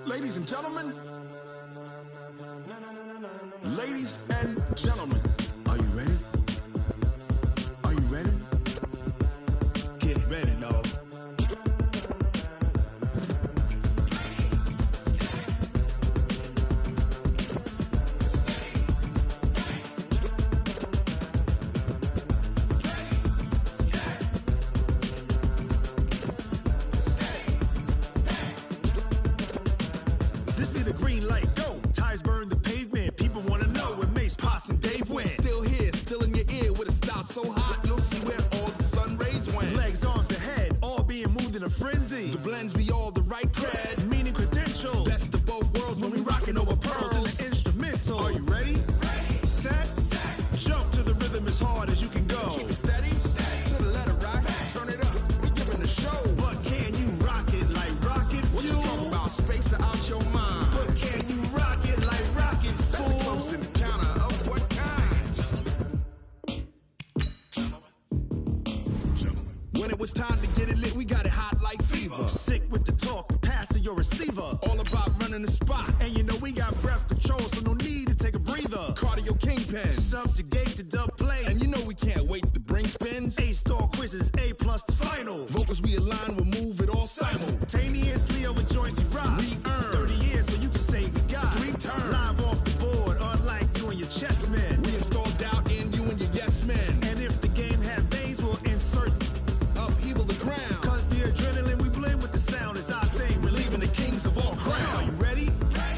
Ladies and gentlemen, ladies and gentlemen, are you ready? Are you ready? Get ready, dog. This be the green light, go. Tires burn the pavement. People wanna know where Mace, Potts, and Dave went. Still here, still in your ear with a style so hot, you'll see where all the sun rays went. Legs, arms, and head, all being moved in a frenzy. The blends be all the right cred, Meaning credentials. best of both worlds When we rockin' over pearls in the instrumental. Are you ready? Set, jump to the rhythm as hard as you can go. Keep it steady, to the letter right, turn it up, we giving the show. But can you rock it like rocket What you fuel? talking about, space out your mind? But can you rock it like rockets, That's a close fool? encounter of what kind? When it was time to get it lit, we got it hot like fever. Sick with the talk, pass to your receiver. All about running the spot, And you know we got breath control, so no need to take a breather. cardio kingpin. Subjugate the dub play. And you know we can't wait to bring spins. A-star quizzes, A+ the final. Vocals we align, we'll move it all Simultaneously over joints we rock. We earn 30 years so you can say we got 3 turns. Live off the board, unlike you and your chess men. We install doubt in you and your yes men. And if the game had veins, we'll insert. Upheaval the ground. Cause the adrenaline we blend with the sound is our thing. Relieving the kings of all crowns. Are you ready?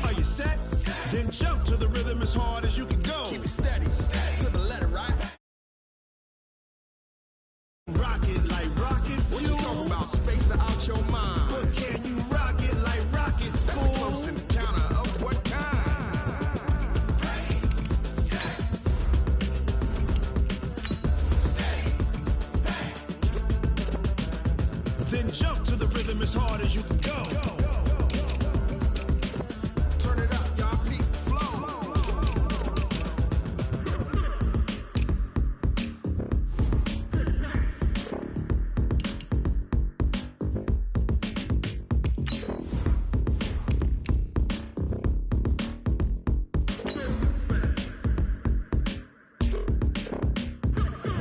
Are you set? Then jump to the rhythm as hard as you can go. Keep it steady, to the letter right. Rock it like rocket What you fuel. talking about, space out your mind? But can you rock it like rockets, That's a fool? close encounter of what kind? Then jump to the rhythm as hard as you can go. Turn it up, y'all, peak flow.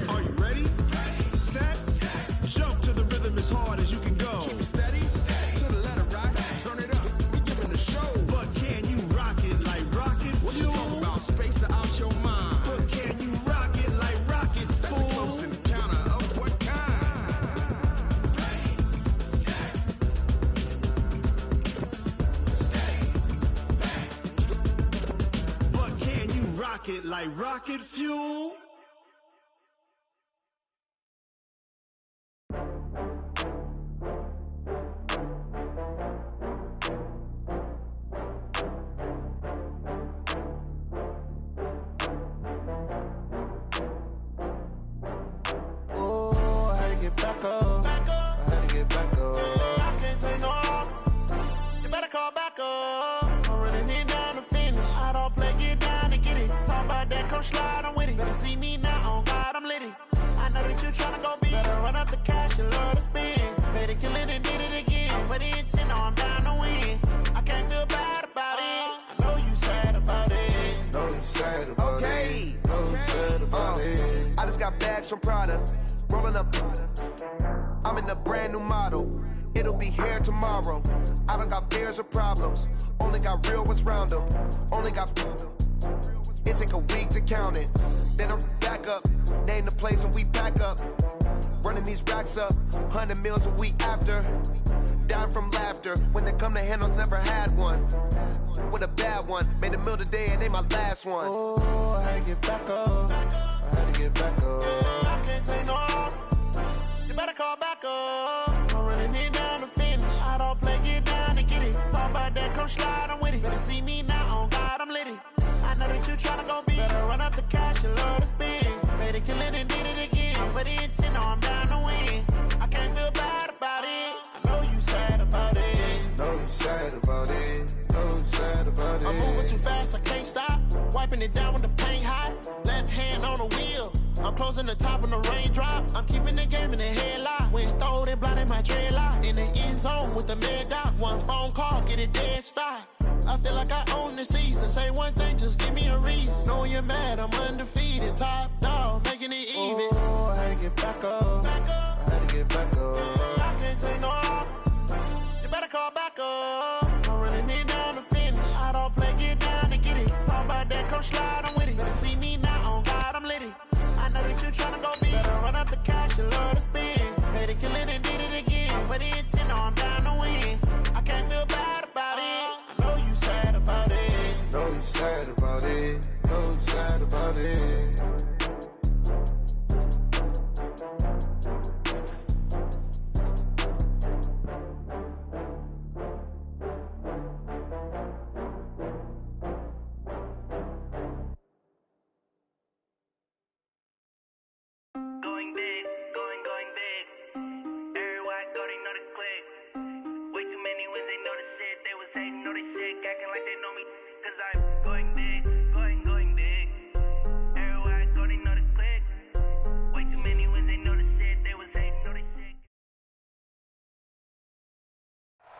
Are you ready? Set, jump to the rhythm as hard as you can go. Keep it steady, to the letter right. Turn it up, we giving the show. But can you rock it like rocket What you fuel? talking about, space out your mind? But can you rock it like rockets, That's a fool? close encounter of what kind? But can you rock it like rocket fuel? Oh, I had to get back up. I had to get back up. I can't take no loss. You better call back up. I'm running it down to finish. I don't play, get down and get it. Talk about that, come slide, I'm with it. Better see me now, on God, I'm litty. I know that you tryna go big. Better run up the cash, you love to spend. Better kill it and did it again. I'm with the intent, no, I'm down to win. I can't feel bad about it. I know you sad about it. No, you sad about Okay. it. No, you sad about it. I just got bags from Prada, rolling up. I'm in a brand new model. It'll be here tomorrow. I don't got fears or problems. Only got real ones round them. Only got. It take a week to count it. Then I'm back up. Name the place and we back up. Running these racks up. 100 meals a week after. Down from laughter. When it come to handles, never had one. With a bad one. Made a meal today and ain't my last one. Oh, I had to get back up. I had to get back up. I can't take no loss. You better call back up. I'm running it down to finish. I don't play, get down and get it. Talk about that, come slide, I'm with it. Better see me now, on God, I'm litty. I know that you tryna go big. Better run up the cash, you love to spend. Better kill it and did it again. I'm with the intent, no, I'm down to win. I can't feel bad about it. I know you sad about it. No, you sad about it. No, you sad about it. I'm moving too fast, I can't stop. Wiping it down with the paint hot. Left hand on the wheel. I'm closing the top on the raindrop. I'm keeping the game in the headlock. When throw they blind in my dreadlock. In the end zone with the mad dot. One phone call, get it dead stop. I feel like I own the season. Say one thing, just give me a reason. Know you're mad, I'm undefeated. Top dog, making it even. Oh, I had to get back up. I had to get back up. I can't take no loss. You better call back up. I'm running it down to finish. I don't play, get down to get it. Talk about that, come slide, I'm with it. Better see me now, on God, I'm litty. I know that you're trying to go big. Better run up the cash, you love to spend. Made it, kill it, and did it again. But the intent, I'm down to win. I can't feel bad about it. I know you sad about it. Know you sad about it. Know you sad about it. Going big, going big. Everywhere I go, they know the click. Way too many wins, they know the shit. They was hating, know they sick, acting like they know me. Cause I'm going big, going big. Everywhere I go, they know the click. Way too many wins, they know the shit. They was hating, know they sick.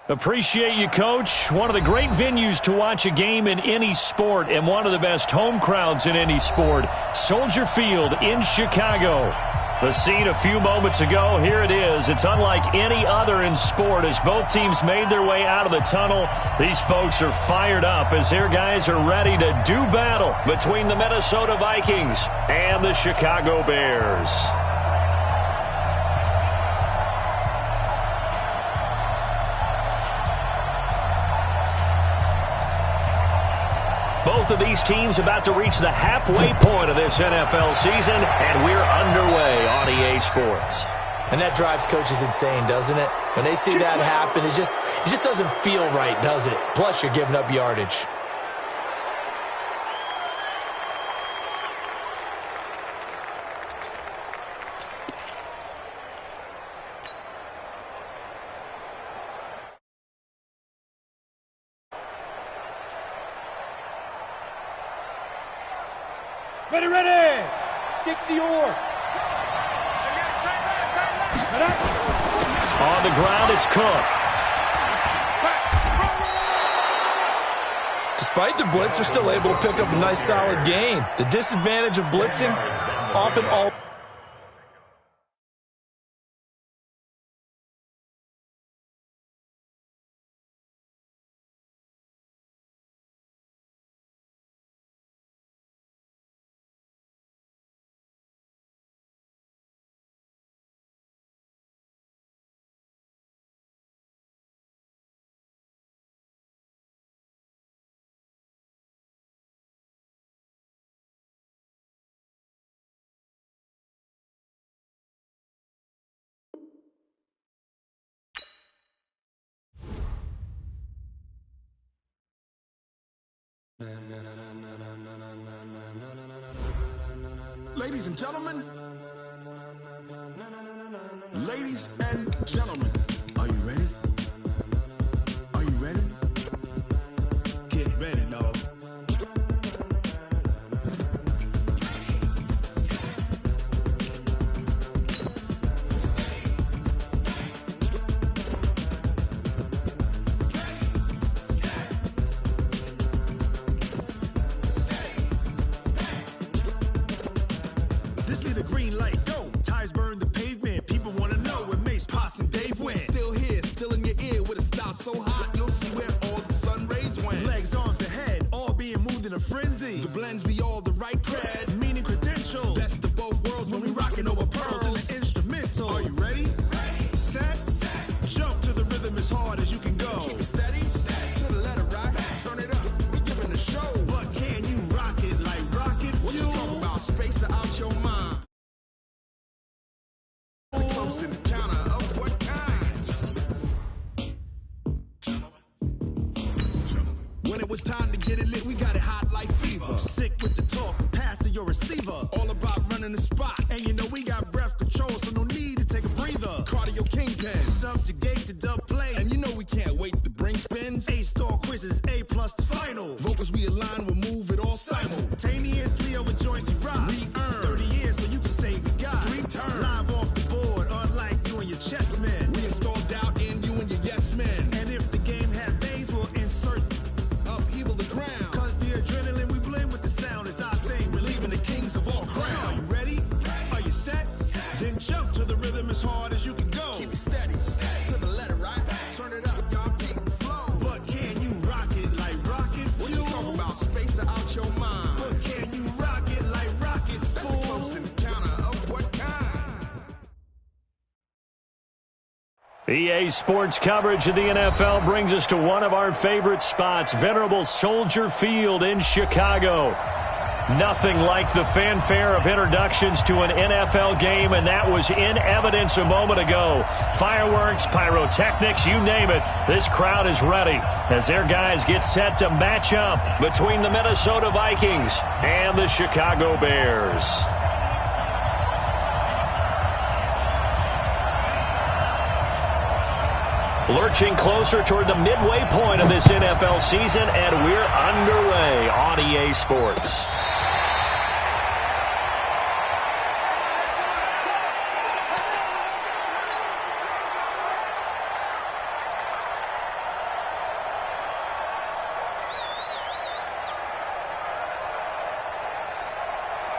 Appreciate you, Coach. One of the great venues to watch a game in any sport and one of the best home crowds in any sport. Soldier Field in Chicago. The scene a few moments ago, here it is. It's unlike any other in sport as both teams made their way out of the tunnel. These folks are fired up as their guys are ready to do battle between the Minnesota Vikings and the Chicago Bears. Both of these teams about to reach the halfway point of this NFL season, and we're underway on EA Sports. And that drives coaches insane, doesn't it? When they see that happen, it just doesn't feel right, does it? Plus, you're giving up yardage. Ready! 60 or. On the ground, it's Cook. Despite the blitz, they're still able to pick up a nice, solid gain. The disadvantage of blitzing, often all... Ladies and gentlemen, ladies and gentlemen, are you ready? Are you ready? Get ready, dog. This be the green light, go. Tires burn the pavement. People want to know where Mace, Potts, and Dave went. Still here, still in your ear with a style so hot, you'll see where all the sun rays went. Legs, arms, the head, all being moved in a frenzy. The blends be all the right cred, meaning credentials. Best of both worlds when we rockin' over pearls in the instrumental. Are you ready? Set, jump to the rhythm as hard as you can go. Keep it steady, to the letter right, turn it up, we giving a show. But can you rock it like rocket fuel? What you talking about, space or out your mind? Close encounter of what kind? When it was time to get it lit, we got it hot like fever. Sick with the talk, pass to your receiver. All about running the spot, and you know we got breath control, so no need to take a breather. Cardio kingpin, subjugate the dub play, and you know we can't wait to bring spins. A-star quizzes, A+ the final. Vocals we align, we'll move it all simultaneously over joints we rock. We earn 30 years, so you can say EA Sports coverage of the NFL brings us to one of our favorite spots, venerable Soldier Field in Chicago. Nothing like the fanfare of introductions to an NFL game, and that was in evidence a moment ago. Fireworks, pyrotechnics, you name it, this crowd is ready as their guys get set to match up between the Minnesota Vikings and the Chicago Bears. Lurching closer toward the midway point of this NFL season, and we're underway on EA Sports.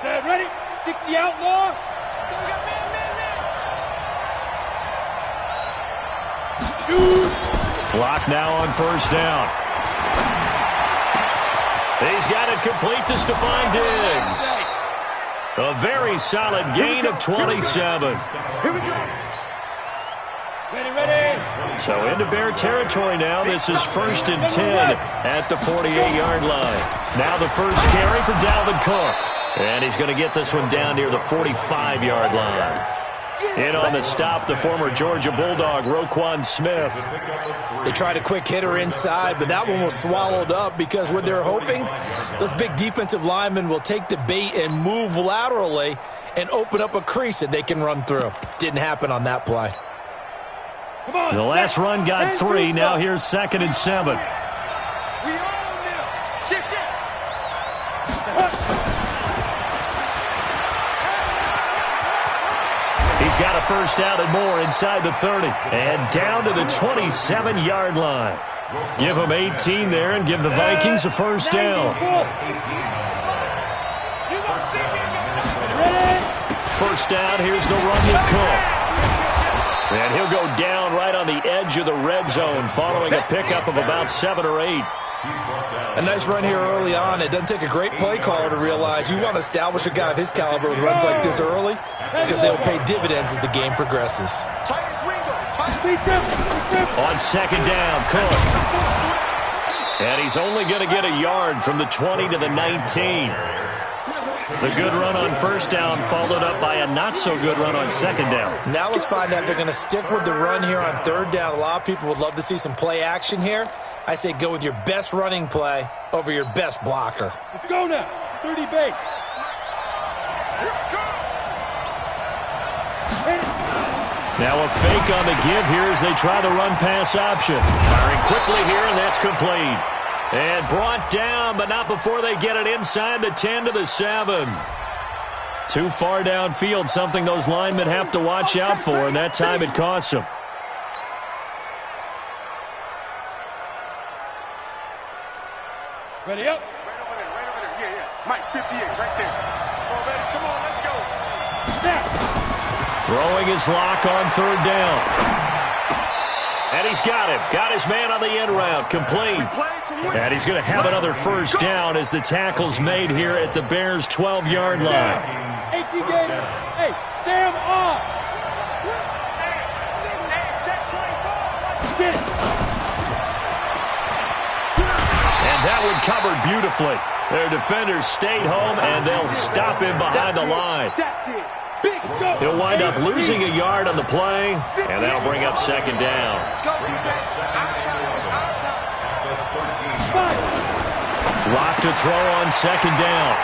Set, ready? 60 outlaw. Block now on first down. He's got it complete to Stephon Diggs. A very solid gain of 27. Here we go. Ready. So into Bear territory now. This is 1st and 10 at the 48-yard line. Now the first carry for Dalvin Cook. And he's going to get this one down near the 45-yard line. In on the stop, the former Georgia Bulldog, Roquan Smith. They tried a quick hitter inside, but that one was swallowed up because what they're hoping, those big defensive linemen will take the bait and move laterally and open up a crease that they can run through. Didn't happen on that play. The last run got 3. Now here's 2nd and 7. We own them. Shit. He's got a first down and more inside the 30. And down to the 27-yard line. Give him 18 there and give the Vikings a first down. First down, here's the run with Cook. And he'll go down right on the edge of the red zone following a pickup of about 7 or 8. A nice run here early on. It doesn't take a great play caller to realize you want to establish a guy of his caliber with runs like this early because they'll pay dividends as the game progresses. On 2nd down, Cook. And he's only going to get a yard from the 20 to the 19. The good run on first down followed up by a not-so-good run on 2nd down. Now let's find out if they're going to stick with the run here on 3rd down. A lot of people would love to see some play action here. I say go with your best running play over your best blocker. Let's go now. 30 base. Now a fake on the give here as they try the run-pass option. Firing quickly here, and that's complete. And brought down, but not before they get it inside the 10 to the 7. Too far downfield, something those linemen have to watch out for, and that time it costs them. Ready up. Right over there. Yeah. Mike, 58, right there. Come on, let's go. Throwing his lock on 3rd down. And he's got him. Got his man on the end route. Complete. And he's going to have another first down as the tackle's made here at the Bears' 12-yard line. Hey, Sam off. And that one covered beautifully. Their defenders stayed home, and they'll stop him behind the line. He'll wind up losing a yard on the play, and that'll bring up 2nd down. Lock to throw on 2nd down.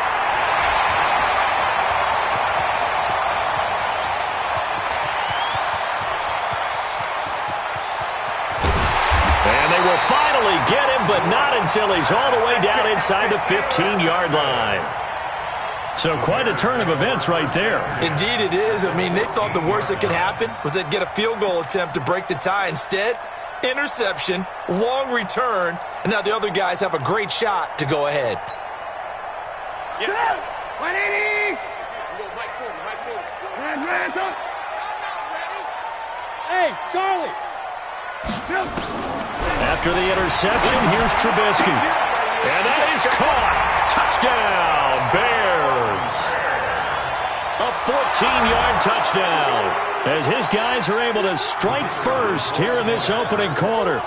And they will finally get him, but not until he's all the way down inside the 15-yard line. So quite a turn of events right there. Indeed it is. I mean, they thought the worst that could happen was they'd get a field goal attempt to break the tie. Instead, interception, long return, and now the other guys have a great shot to go ahead. Yeah. 180. Hey, Charlie. After the interception, here's Trubisky. And that is caught. Touchdown, Bears. A 14-yard touchdown. as his guys are able to strike first here in this opening quarter.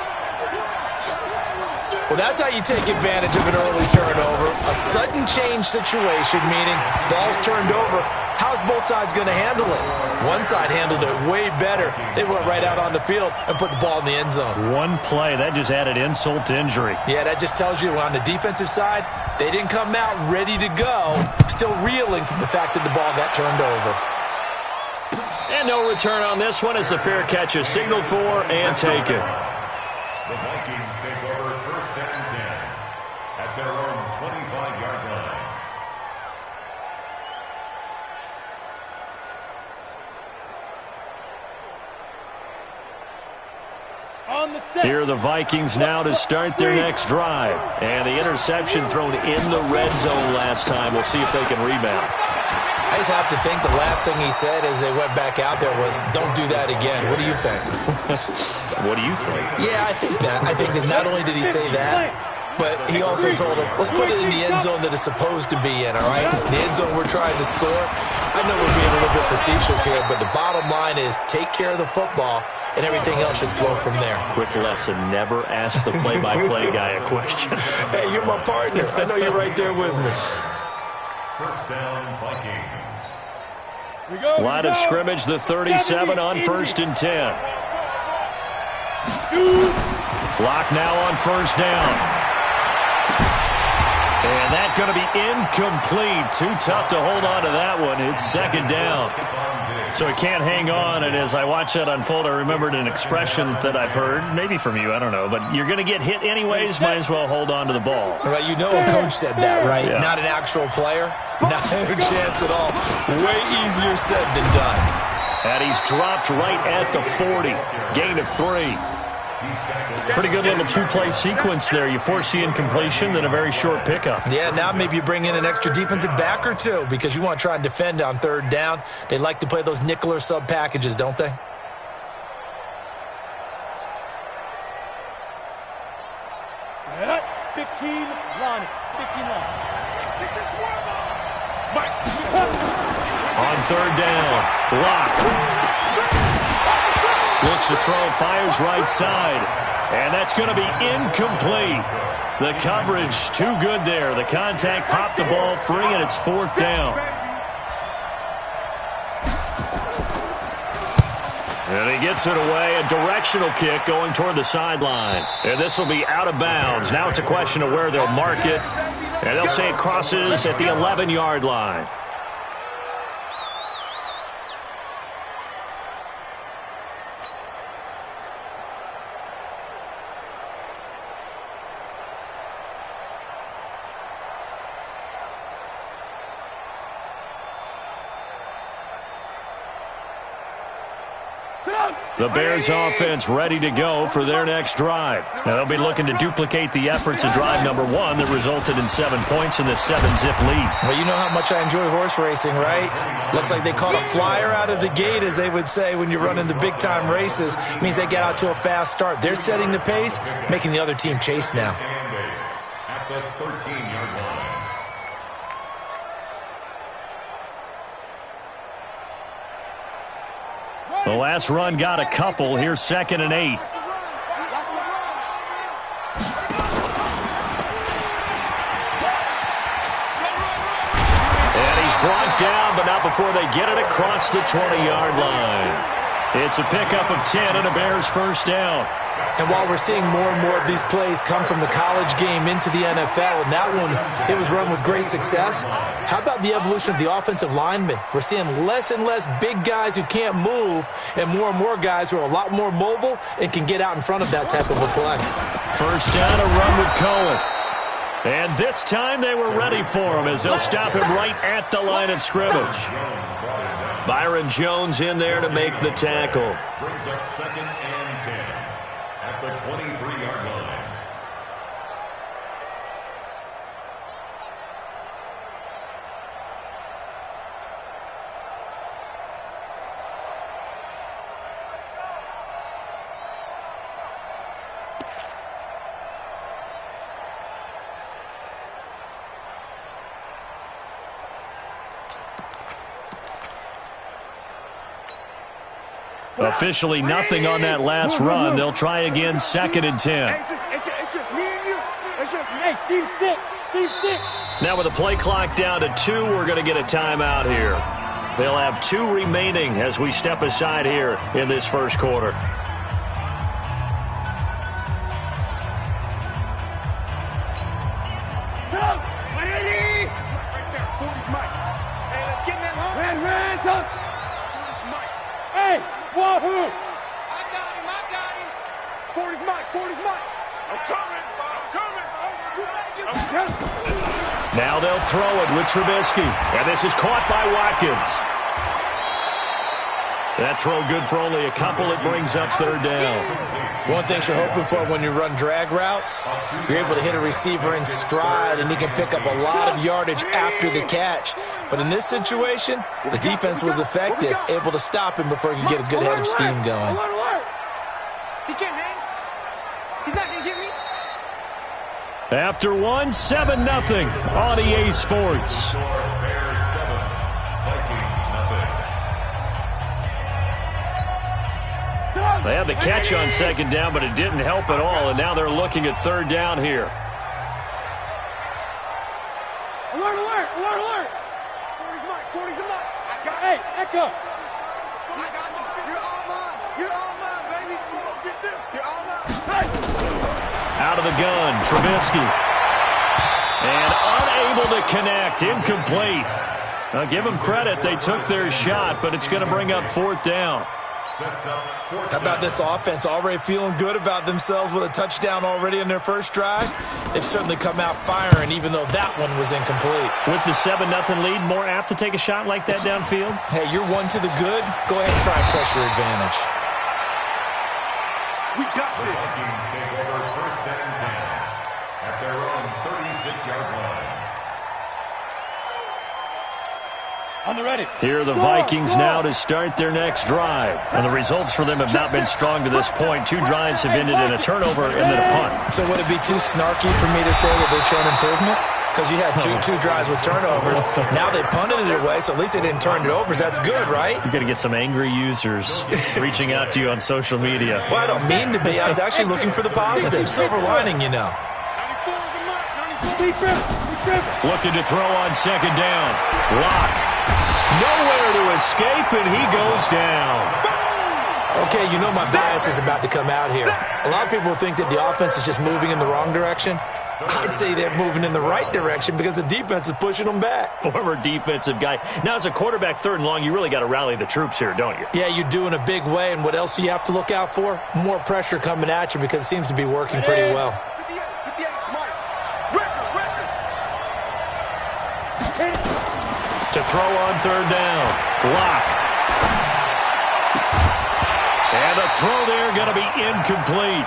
Well, that's how you take advantage of an early turnover. A sudden change situation, meaning ball's turned over. How's both sides going to handle it? One side handled it way better. They went right out on the field and put the ball in the end zone. One play, that just added insult to injury. Yeah, that just tells you on the defensive side, they didn't come out ready to go, still reeling from the fact that the ball got turned over. And no return on this one as the fair catch is signaled for and taken. The Vikings take over first and 10 at their own 25-yard line. Here are the Vikings now to start their next drive. And the interception thrown in the red zone last time. We'll see if they can rebound. I just have to think the last thing he said as they went back out there was, don't do that again. What do you think? What do you think? Yeah, I think that. I think that not only did he say that, but he also told him, let's put it in the end zone that it's supposed to be in, all right? The end zone we're trying to score. I know we're being a little bit facetious here, but the bottom line is take care of the football, and everything else should flow from there. Quick lesson, never ask the play-by-play guy a question. Hey, you're my partner. I know you're right there with me. First down, Vikings. Line of scrimmage, the 37 on first and 10. Block now on first down. And that's going to be incomplete. Too tough to hold on to that one. It's second down. So it can't hang on, and as I watch that unfold, I remembered an expression that I've heard, maybe from you, I don't know, but you're going to get hit anyways, might as well hold on to the ball. Right, you know a coach said that, right? Yeah. Not an actual player. Not a chance at all. Way easier said than done. And he's dropped right at the 40. Gain of 3. Pretty good little two-play sequence there. You force the incompletion, then a very short pickup. Yeah, now maybe you bring in an extra defensive back or two because you want to try and defend on third down. They like to play those nickel or sub packages, don't they? Set. 15, line. 15 line. On third down, Lock. Looks to throw, fires right side. And that's going to be incomplete. The coverage too good there. The contact popped the ball free, and it's fourth down. And he gets it away. A directional kick going toward the sideline. And this will be out of bounds. Now it's a question of where they'll mark it. And they'll say it crosses at the 11-yard line. The Bears offense ready to go for their next drive. Now they'll be looking to duplicate the efforts of drive number 1 that resulted in 7 points in the 7-zip lead. Well, you know how much I enjoy horse racing, right? Looks like they caught a flyer out of the gate, as they would say when you're running the big-time races. It means they get out to a fast start. They're setting the pace, making the other team chase now. At the 13-yard line. The last run got a couple. Here's 2nd and 8. And he's brought down, but not before they get it across the 20-yard line. It's a pickup of 10 and a Bears first down. And while we're seeing more and more of these plays come from the college game into the NFL, and that one, it was run with great success, how about the evolution of the offensive linemen? We're seeing less and less big guys who can't move and more guys who are a lot more mobile and can get out in front of that type of a play. First down, a run with Cohen. And this time they were ready for him as they'll stop him right at the line of scrimmage. Byron Jones in there to make the tackle. Brings up 2nd and 10 at the 23-yard line. Officially nothing on that last run. They'll try again, 2nd and 10. Hey, it's just me and you. It's just me. Hey, Steve 6. Steve 6. Now with the play clock down to 2, we're going to get a timeout here. They'll have 2 remaining as we step aside here in this first quarter. Ready? Right there. 40's Mike. Hey, let's get in that home. Ran, talk. Mike. Hey, wahoo! I got him. 40's Mike. I'm coming. Now they'll throw it with Trubisky. And this is caught by Watkins. That throw good for only a couple. It brings up 3rd down. One thing you're hoping for when you run drag routes, you're able to hit a receiver in stride, and he can pick up a lot of yardage after the catch. But in this situation, the defense was effective, able to stop him before he could get a good head of steam going. He can't hang. He's not going to get me. After 1, 7-0 on EA Sports. They had the catch on 2nd down, but it didn't help at all, and now they're looking at 3rd down here. Alert! 40's Mike. Hey, Echo. I got you. You're all mine, baby. Get this. You're all mine. Out of the gun, Trubisky. And unable to connect, incomplete. Now, give them credit, they took their shot, but it's going to bring up 4th down. How about this offense already feeling good about themselves with a touchdown already in their first drive? They've certainly come out firing, even though that one was incomplete. With the 7-0 lead, more apt to take a shot like that downfield? Hey, you're 1 to the good. Go ahead and try and press your advantage. We got The this. Vikings take over 1st and 10 at their own 36-yard line. On the ready. Here are the Vikings now to start their next drive. And the results for them have not been strong to this point. 2 drives have ended in a turnover and then a punt. So would it be too snarky for me to say that they've shown improvement? Because you had two drives with turnovers. Now they punted it away, so at least they didn't turn it over. That's good, right? You're going to get some angry users reaching out to you on social media. Well, I don't mean to be. I was actually looking for the positive. Silver lining, you know. Looking to throw on 2nd down. Lock. Nowhere to escape, and he goes down. Okay, you know my bias is about to come out here. A lot of people think that the offense is just moving in the wrong direction. I'd say they're moving in the right direction because the defense is pushing them back. Former defensive guy. Now, as a quarterback 3rd and long, you really got to rally the troops here, don't you? Yeah, you do in a big way, and what else do you have to look out for? More pressure coming at you because it seems to be working pretty well. To throw on 3rd down. Lock. And a throw there going to be incomplete.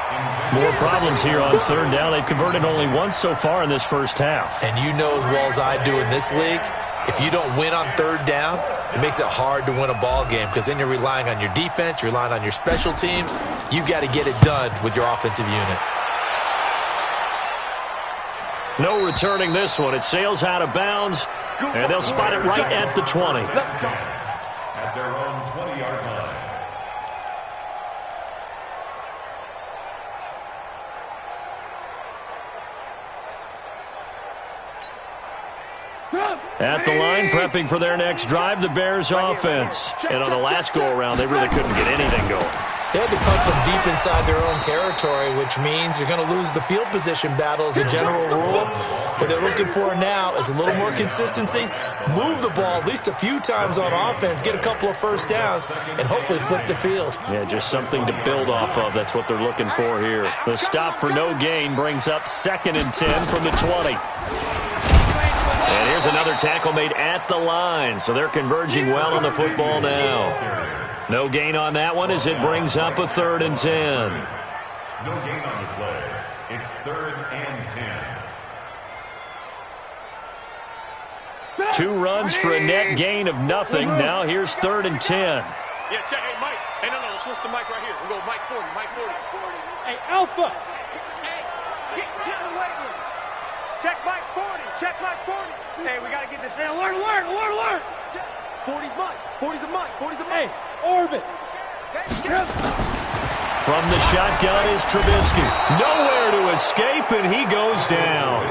More problems here on 3rd down. They've converted only once so far in this first half. And you know as well as I do in this league, if you don't win on 3rd down, it makes it hard to win a ball game because then you're relying on your defense, you're relying on your special teams. You've got to get it done with your offensive unit. No returning this one. It sails out of bounds, and they'll spot it right at the 20. At their own 20-yard line. At the line, prepping for their next drive, the Bears offense. And on the last go-around, they really couldn't get anything going. They had to punt from deep inside their own territory, which means you're going to lose the field position battle as a general rule. What they're looking for now is a little more consistency, move the ball at least a few times on offense, get a couple of first downs, and hopefully flip the field. Yeah, just something to build off of. That's what they're looking for here. The stop for no gain brings up 2nd and 10 from the 20. And here's another tackle made at the line, so they're converging well on the football now. No gain on that one as it brings up a 3rd and 10. No gain on the play. It's 3rd and 10. 2 runs for a net gain of nothing. Now here's 3rd and 10. Yeah, check. Hey, Mike. Hey, no, let's switch the mic right here. We'll go Mike 40, Mike 40. Hey, Alpha. Hey, get in the weight room. Check Mike 40. Check Mike 40. Hey, we got to get this. Hey, alert. 40's Mike. 40's the Mike. 40's the Mike. Hey, Orbit. From the shotgun is Trubisky. Nowhere to escape, and he goes down.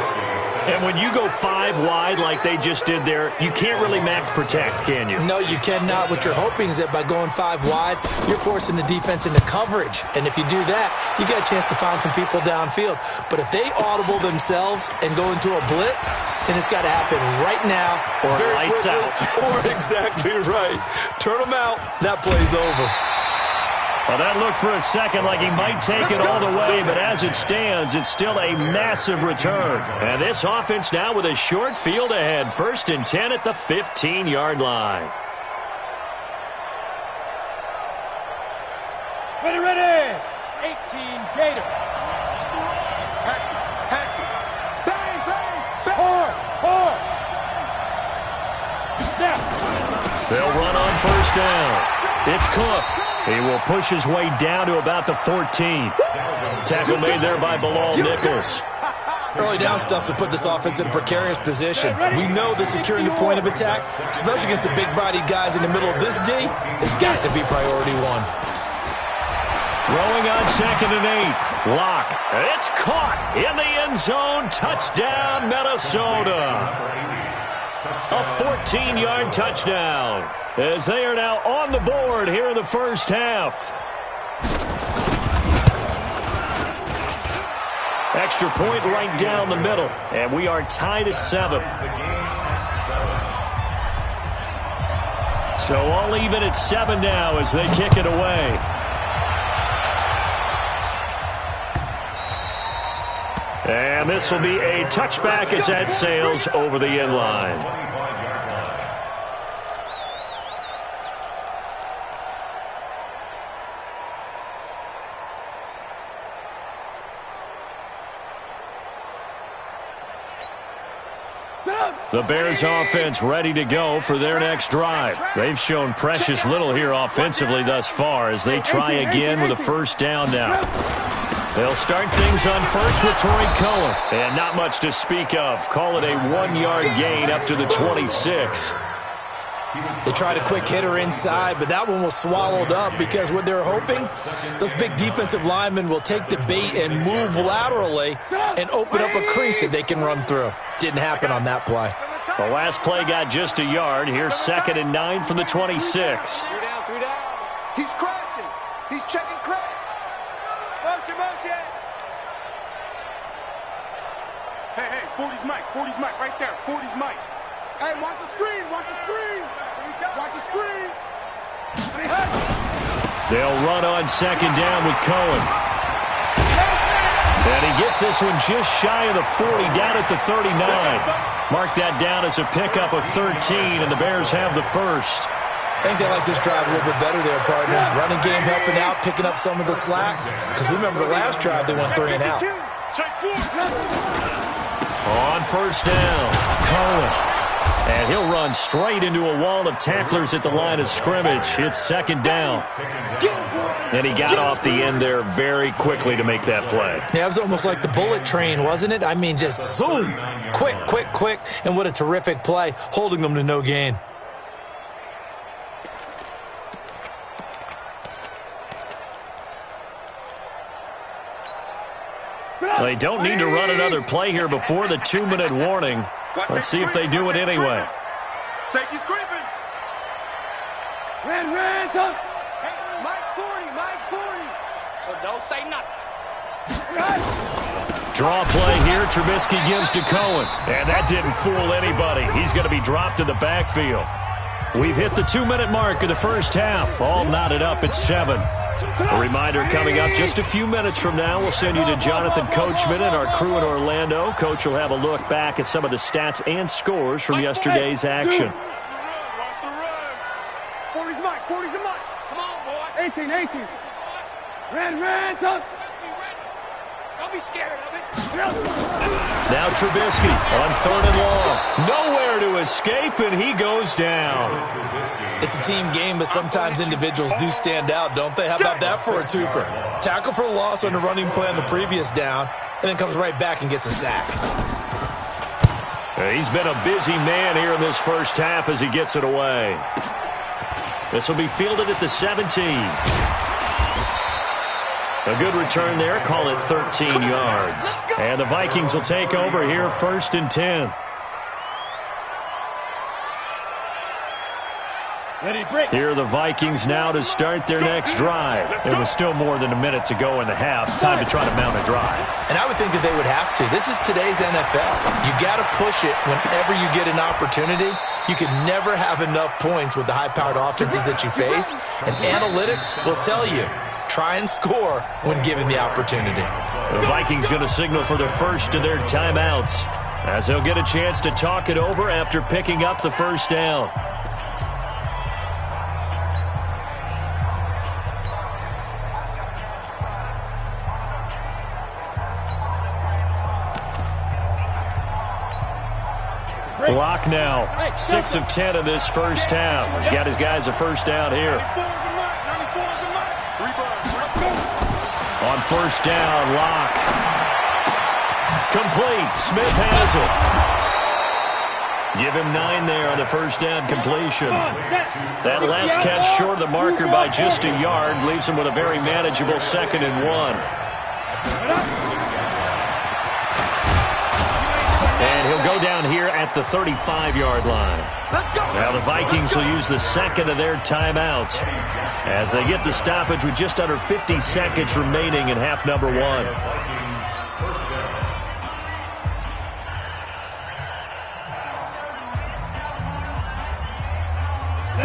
And when you go 5 wide like they just did there, you can't really max protect, can you? No, you cannot. What you're hoping is that by going 5 wide, you're forcing the defense into coverage. And if you do that, you get a chance to find some people downfield. But if they audible themselves and go into a blitz, then it's got to happen right now. Or lights out. Or exactly right. Turn them out. That play's over. Well, that looked for a second like he might take it all the way, but as it stands, it's still a massive return. And this offense now with a short field ahead. 1st and 10 at the 15-yard line. Ready, ready. 18 Gator. Patchy. Bang, bang, bang. Four. Snap. They'll run on 1st down. It's Cook. He will push his way down to about the 14. Tackle made there by Bilal Nichols. Early down stuff to put this offense in a precarious position. We know that securing the point of attack, especially against the big-bodied guys in the middle of this D, has got to be priority 1. Throwing on 2nd and 8. Lock. It's caught in the end zone. Touchdown, Minnesota. A 14-yard touchdown, as they are now on the board here in the first half. Extra point right down the middle, and we are tied at 7. So all even at 7 now as they kick it away. And this will be a touchback as that sails over the end line. The Bears offense ready to go for their next drive. They've shown precious little here offensively thus far as they try again with a 1st down now. They'll start things on 1st with Torrey Cohen. And not much to speak of. Call it a 1-yard gain up to the 26. They tried a quick hitter inside, but that one was swallowed up because what they're hoping, those big defensive linemen will take the bait and move laterally and open up a crease that they can run through. Didn't happen on that play. The last play got just a yard. Here's 2nd and 9 from the 26. 3 down. He's crashing. He's checking crash. Motion. Hey, 40's Mike, right there. 40's Mike. Hey, watch the screen. Watch the screen. They'll run on 2nd down with Cohen. And he gets this one just shy of the 40, down at the 39. Mark that down as a pickup of 13, and the Bears have the 1st. I think they like this drive a little bit better there, partner. Running game helping out, picking up some of the slack. Because remember the last drive, they went 3 and out. On 1st down, Cohen. And he'll run straight into a wall of tacklers at the line of scrimmage. It's 2nd down. And he got off the end there very quickly to make that play. Yeah, it was almost like the bullet train, wasn't it? I mean, just zoom. Quick. And what a terrific play, holding them to no gain. They don't need to run another play here before the 2-minute warning. Let's see if they do it anyway. Safety's creeping. Ran, Hey, Mike 40. So don't say nothing. Draw play here. Trubisky gives to Cohen. And that didn't fool anybody. He's going to be dropped to the backfield. We've hit the 2-minute mark of the first half. All knotted up at 7. A reminder coming up just a few minutes from now. We'll send you to Jonathan Coachman and our crew in Orlando. Coach will have a look back at some of the stats and scores from yesterday's action. Watch the run. 40's Mike. Come on, boy. 18. Ran, Don't be scared of it. Now Trubisky on 3rd and long. Nowhere to escape, and he goes down. It's a team game, but sometimes individuals do stand out, don't they? How about that for a twofer? Tackle for a loss on the running play on the previous down, and then comes right back and gets a sack. He's been a busy man here in this first half as he gets it away. This will be fielded at the 17. A good return there. Call it 13 yards. And the Vikings will take over here, 1st and 10. Here are the Vikings now to start their next drive. There was still more than a minute to go in the half. Time to try to mount a drive. And I would think that they would have to. This is today's NFL. You got to push it whenever you get an opportunity. You can never have enough points with the high-powered offenses that you face. And analytics will tell you, try and score when given the opportunity. The Vikings going to signal for their first of their timeouts, as they'll get a chance to talk it over after picking up the first down. Block now, 6 of 10 of this first half. He's got his guys a first down here. On first down, Locke. Complete. Smith has it. Give him 9 there on the first down completion. That last catch short of the marker by just a yard leaves him with a very manageable 2nd and 1. And he'll go down here at the 35-yard line. Now the Vikings will use the second of their timeouts as they get the stoppage with just under 50 seconds remaining in half number 1.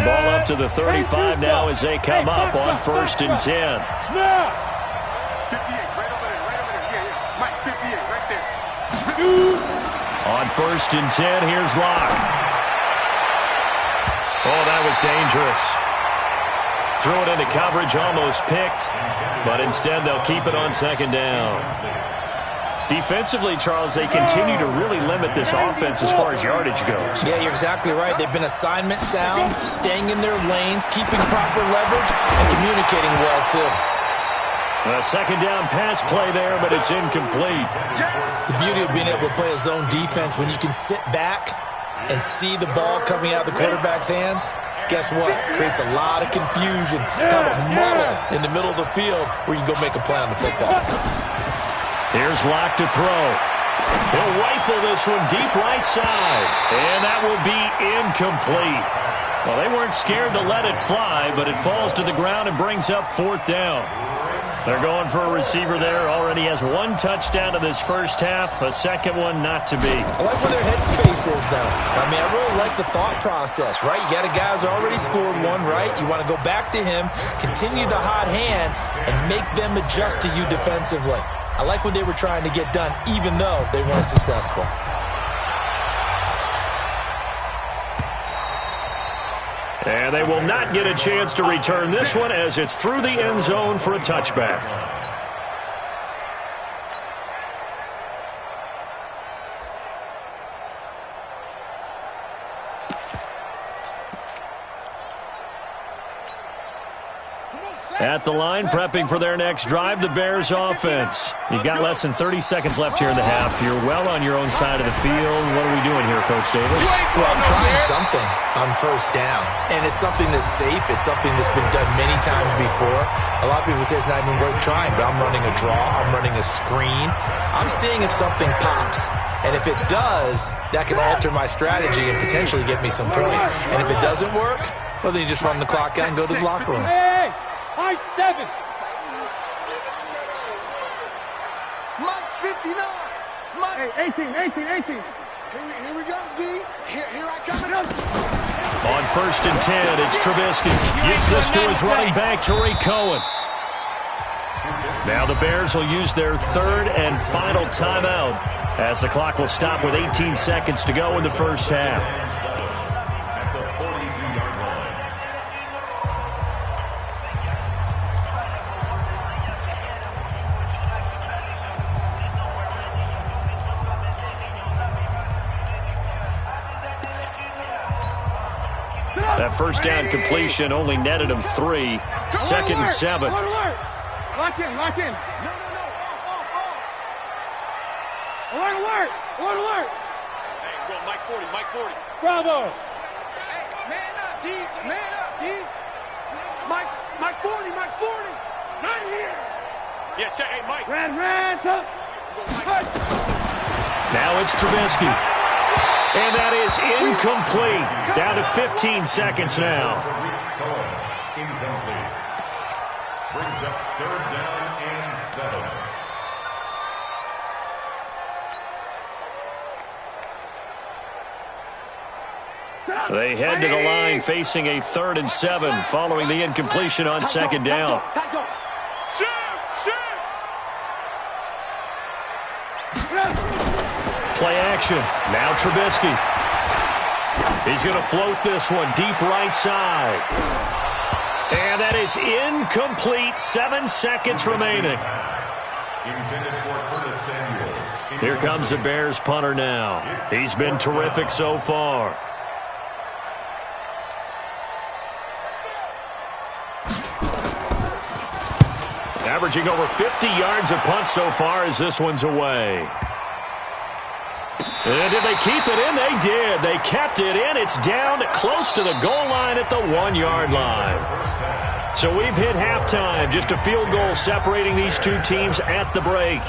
Ball up to the 35 now as they come up on 1st and 10. 58, right over there. Yeah. Mike, 58, right there. On 1st and 10, here's Locke. Oh, that was dangerous. Threw it into coverage, almost picked, but instead they'll keep it on 2nd down. Defensively, Charles, they continue to really limit this offense as far as yardage goes. Yeah, you're exactly right. They've been assignment sound, staying in their lanes, keeping proper leverage, and communicating well, too. A 2nd down pass play there, but it's incomplete. The beauty of being able to play a zone defense when you can sit back and see the ball coming out of the quarterback's hands, guess what? Creates a lot of confusion, kind of a muddle in the middle of the field where you can go make a play on the football. Here's Locke to throw. He'll rifle this one deep right side, and that will be incomplete. Well, they weren't scared to let it fly, but it falls to the ground and brings up 4th down. They're going for a receiver there. Already has 1 touchdown in this first half. A second one not to be. I like where their headspace is, though. I mean, I really like the thought process, right? You got a guy who's already scored 1, right? You want to go back to him, continue the hot hand, and make them adjust to you defensively. I like what they were trying to get done, even though they weren't successful. And they will not get a chance to return this one as it's through the end zone for a touchback. At the line, prepping for their next drive, the Bears offense. You've got less than 30 seconds left here in the half. You're well on your own side of the field. What are we doing here, Coach Davis? Well, I'm trying something on first down. And it's something that's safe. It's something that's been done many times before. A lot of people say it's not even worth trying, but I'm running a draw. I'm running a screen. I'm seeing if something pops. And if it does, that can alter my strategy and potentially get me some points. And if it doesn't work, well, then you just run the clock out and go to the locker room. High 7. Mike's 59. Mike. Hey, 18. Here we go, D. Here I come. On 1st and 10, it's Trubisky. Gives this to his running back, Tariq Cohen. Now the Bears will use their 3rd and final timeout as the clock will stop with 18 seconds to go in the first half. That first down completion only netted him 3. 2nd and 7. Lock in. Alert. Hey, go Mike 40. Bravo. Hey, man up, D. Yeah, check. Hey, Mike. Red, tough. Now it's Trubisky. And that is incomplete. Down to 15 seconds now. Incomplete. Brings up 3rd down and 7. They head to the line facing a 3rd and 7 following the incompletion on 2nd down. Play action. Now Trubisky. He's going to float this one deep right side. And that is incomplete. 7 seconds remaining. Here comes the Bears punter now. He's been terrific so far. Averaging over 50 yards a punt so far as this one's away. And did they keep it in? They did. They kept it in. It's down close to the goal line at the 1-yard line. So we've hit halftime. Just a field goal separating these two teams at the break.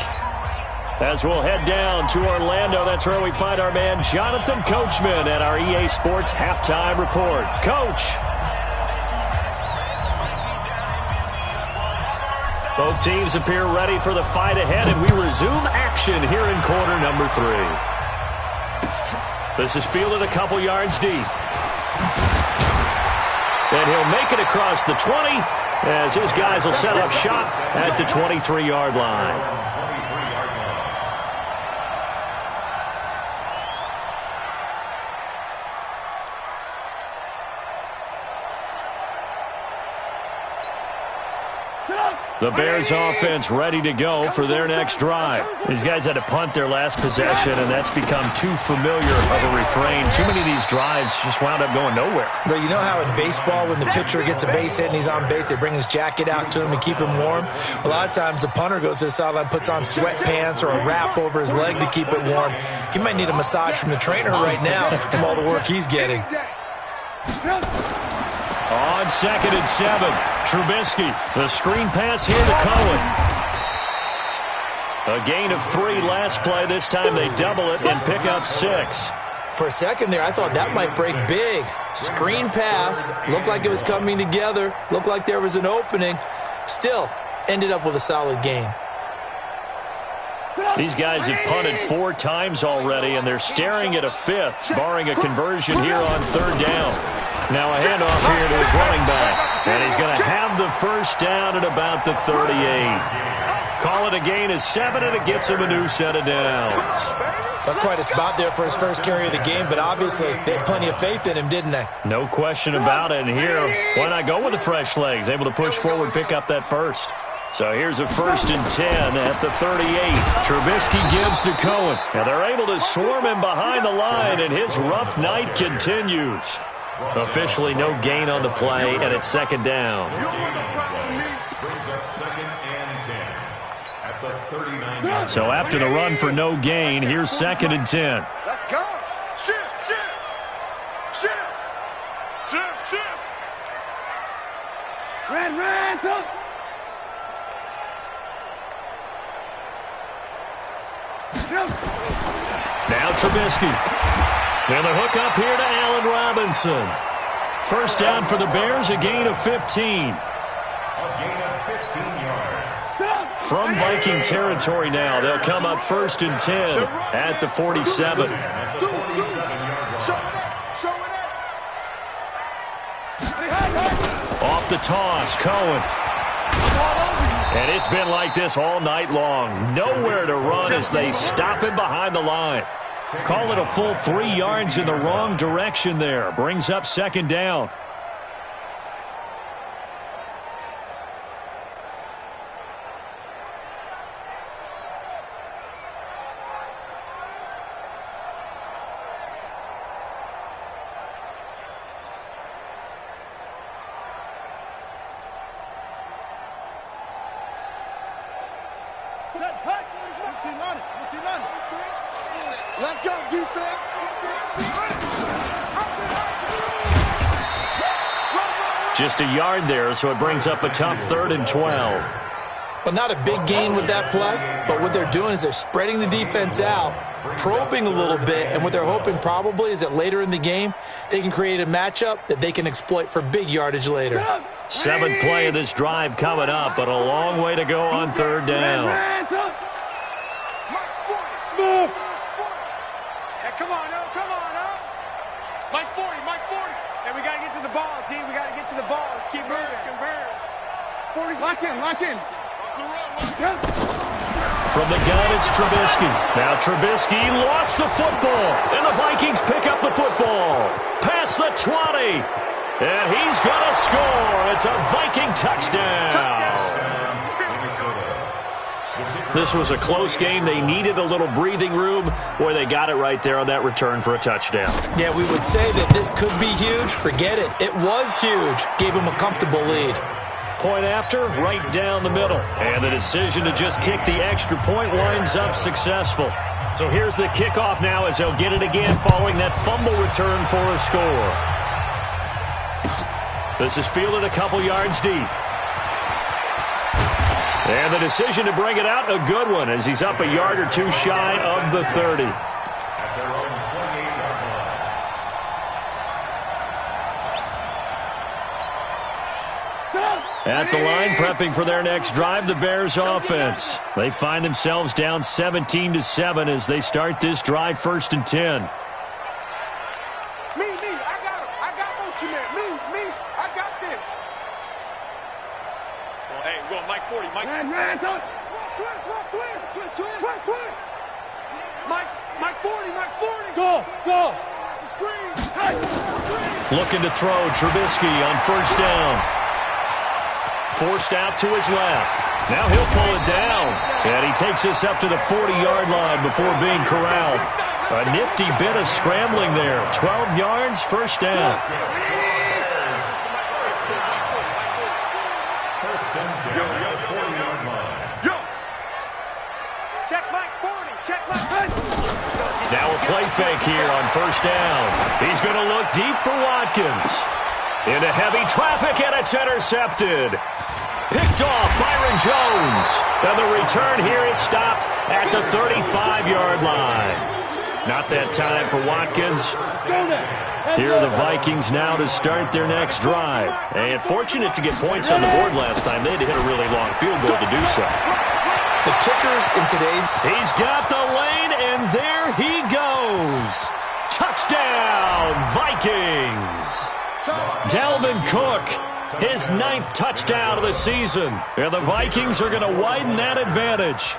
As we'll head down to Orlando, that's where we find our man Jonathan Coachman at our EA Sports Halftime Report. Coach. Both teams appear ready for the fight ahead, and we resume action here in quarter number 3. This is fielded a couple yards deep. And he'll make it across the 20 as his guys will set up shop at the 23-yard line. The Bears offense ready to go for their next drive. These guys had to punt their last possession, and that's become too familiar of a refrain. Too many of these drives just wound up going nowhere. But you know how in baseball, when the pitcher gets a base hit and he's on base, they bring his jacket out to him and keep him warm? A lot of times the punter goes to the sideline, puts on sweatpants or a wrap over his leg to keep it warm. He might need a massage from the trainer right now from all the work he's getting. On 2nd and 7, Trubisky, the screen pass here to Cohen. A gain of 3 last play. This time they double it and pick up 6. For a second there, I thought that might break big. Screen pass, looked like it was coming together, looked like there was an opening. Still, ended up with a solid gain. These guys have punted 4 times already, and they're staring at a 5th, barring a conversion here on 3rd down. Now a handoff here to his running back. And he's going to have the first down at about the 38. Call it a gain of 7, and it gets him a new set of downs. That's quite a spot there for his first carry of the game, but obviously they had plenty of faith in him, didn't they? No question about it. And here, why not go with the fresh legs? Able to push forward, pick up that first. So here's a 1st and 10 at the 38. Trubisky gives to Cohen. Now they're able to swarm him behind the line, and his rough night continues. Officially no gain on the play, and it's 2nd down. So after the run for no gain, here's 2nd and 10. Let's go. Shift. Red, tough. Now Trubisky. And the hook up here to Allen Robinson. First down for the Bears, a gain of 15. A gain of 15 yards. From Viking territory now, they'll come up 1st and 10 at the 47. Off the toss, Cohen. And it's been like this all night long. Nowhere to run as they stop him behind the line. Call it a full 3 yards in the wrong direction there. Brings up 2nd down. Let's go, defense. Just a yard there, so it brings up a tough 3rd and 12. Well, not a big gain with that play, but what they're doing is they're spreading the defense out, probing a little bit, and what they're hoping probably is that later in the game, they can create a matchup that they can exploit for big yardage later. 7th play of this drive coming up, but a long way to go on 3rd down. Smooth. Hey, come on up, come on up. Mike 40. And we got to get to the ball, D. We got to get to the ball. Let's keep moving. Converge. 40, lock in. From the gun, it's Trubisky. Now Trubisky lost the football, and the Vikings pick up the football. Past the 20. And he's going to score. It's a Viking touchdown. This was a close game. They needed a little breathing room. Boy, they got it right there on that return for a touchdown. Yeah, we would say that this could be huge. Forget it. It was huge. Gave him a comfortable lead. Point after, right down the middle. And the decision to just kick the extra point winds up successful. So here's the kickoff now as they'll get it again following that fumble return for a score. This is fielded a couple yards deep. And the decision to bring it out, a good one, as he's up a yard or two shy of the 30. At the line, prepping for their next drive, the Bears offense. They find themselves down 17-7 as they start this drive 1st and 10. Me, I got him. I got motion man. Me, I got this. Well, hey, we're going Mike 40. Mike. Man, twist. Mike 40. Go. Screen. Looking to throw, Trubisky on 1st down. Forced out to his left. Now he'll pull it down. And he takes this up to the 40-yard line before being corralled. A nifty bit of scrambling there. 12 yards, 1st down. Check Mike 40. Now a play fake here on 1st down. He's going to look deep for Watkins. Into heavy traffic, and it's intercepted. Picked off Byron Jones. And the return here is stopped at the 35-yard line. Not that time for Watkins. Here are the Vikings now to start their next drive. And fortunate to get points on the board last time. They had to hit a really long field goal to do so. The kickers in today's... He's got the lane, and there he goes. Touchdown, Vikings. Dalvin Cook, his 9th touchdown of the season. And the Vikings are going to widen that advantage.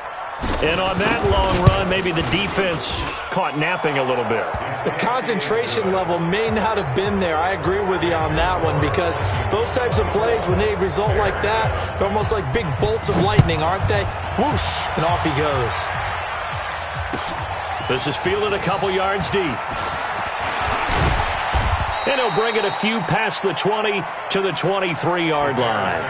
And on that long run, maybe the defense caught napping a little bit. The concentration level may not have been there. I agree with you on that one, because those types of plays, when they result like that, they're almost like big bolts of lightning, aren't they? Whoosh, and off he goes. This is fielded a couple yards deep. And he'll bring it a few past the 20 to the 23-yard line.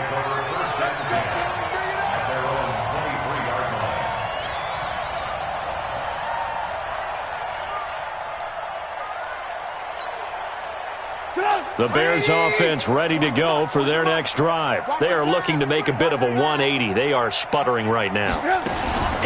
The Bears offense ready to go for their next drive. They are looking to make a bit of a 180. They are sputtering right now.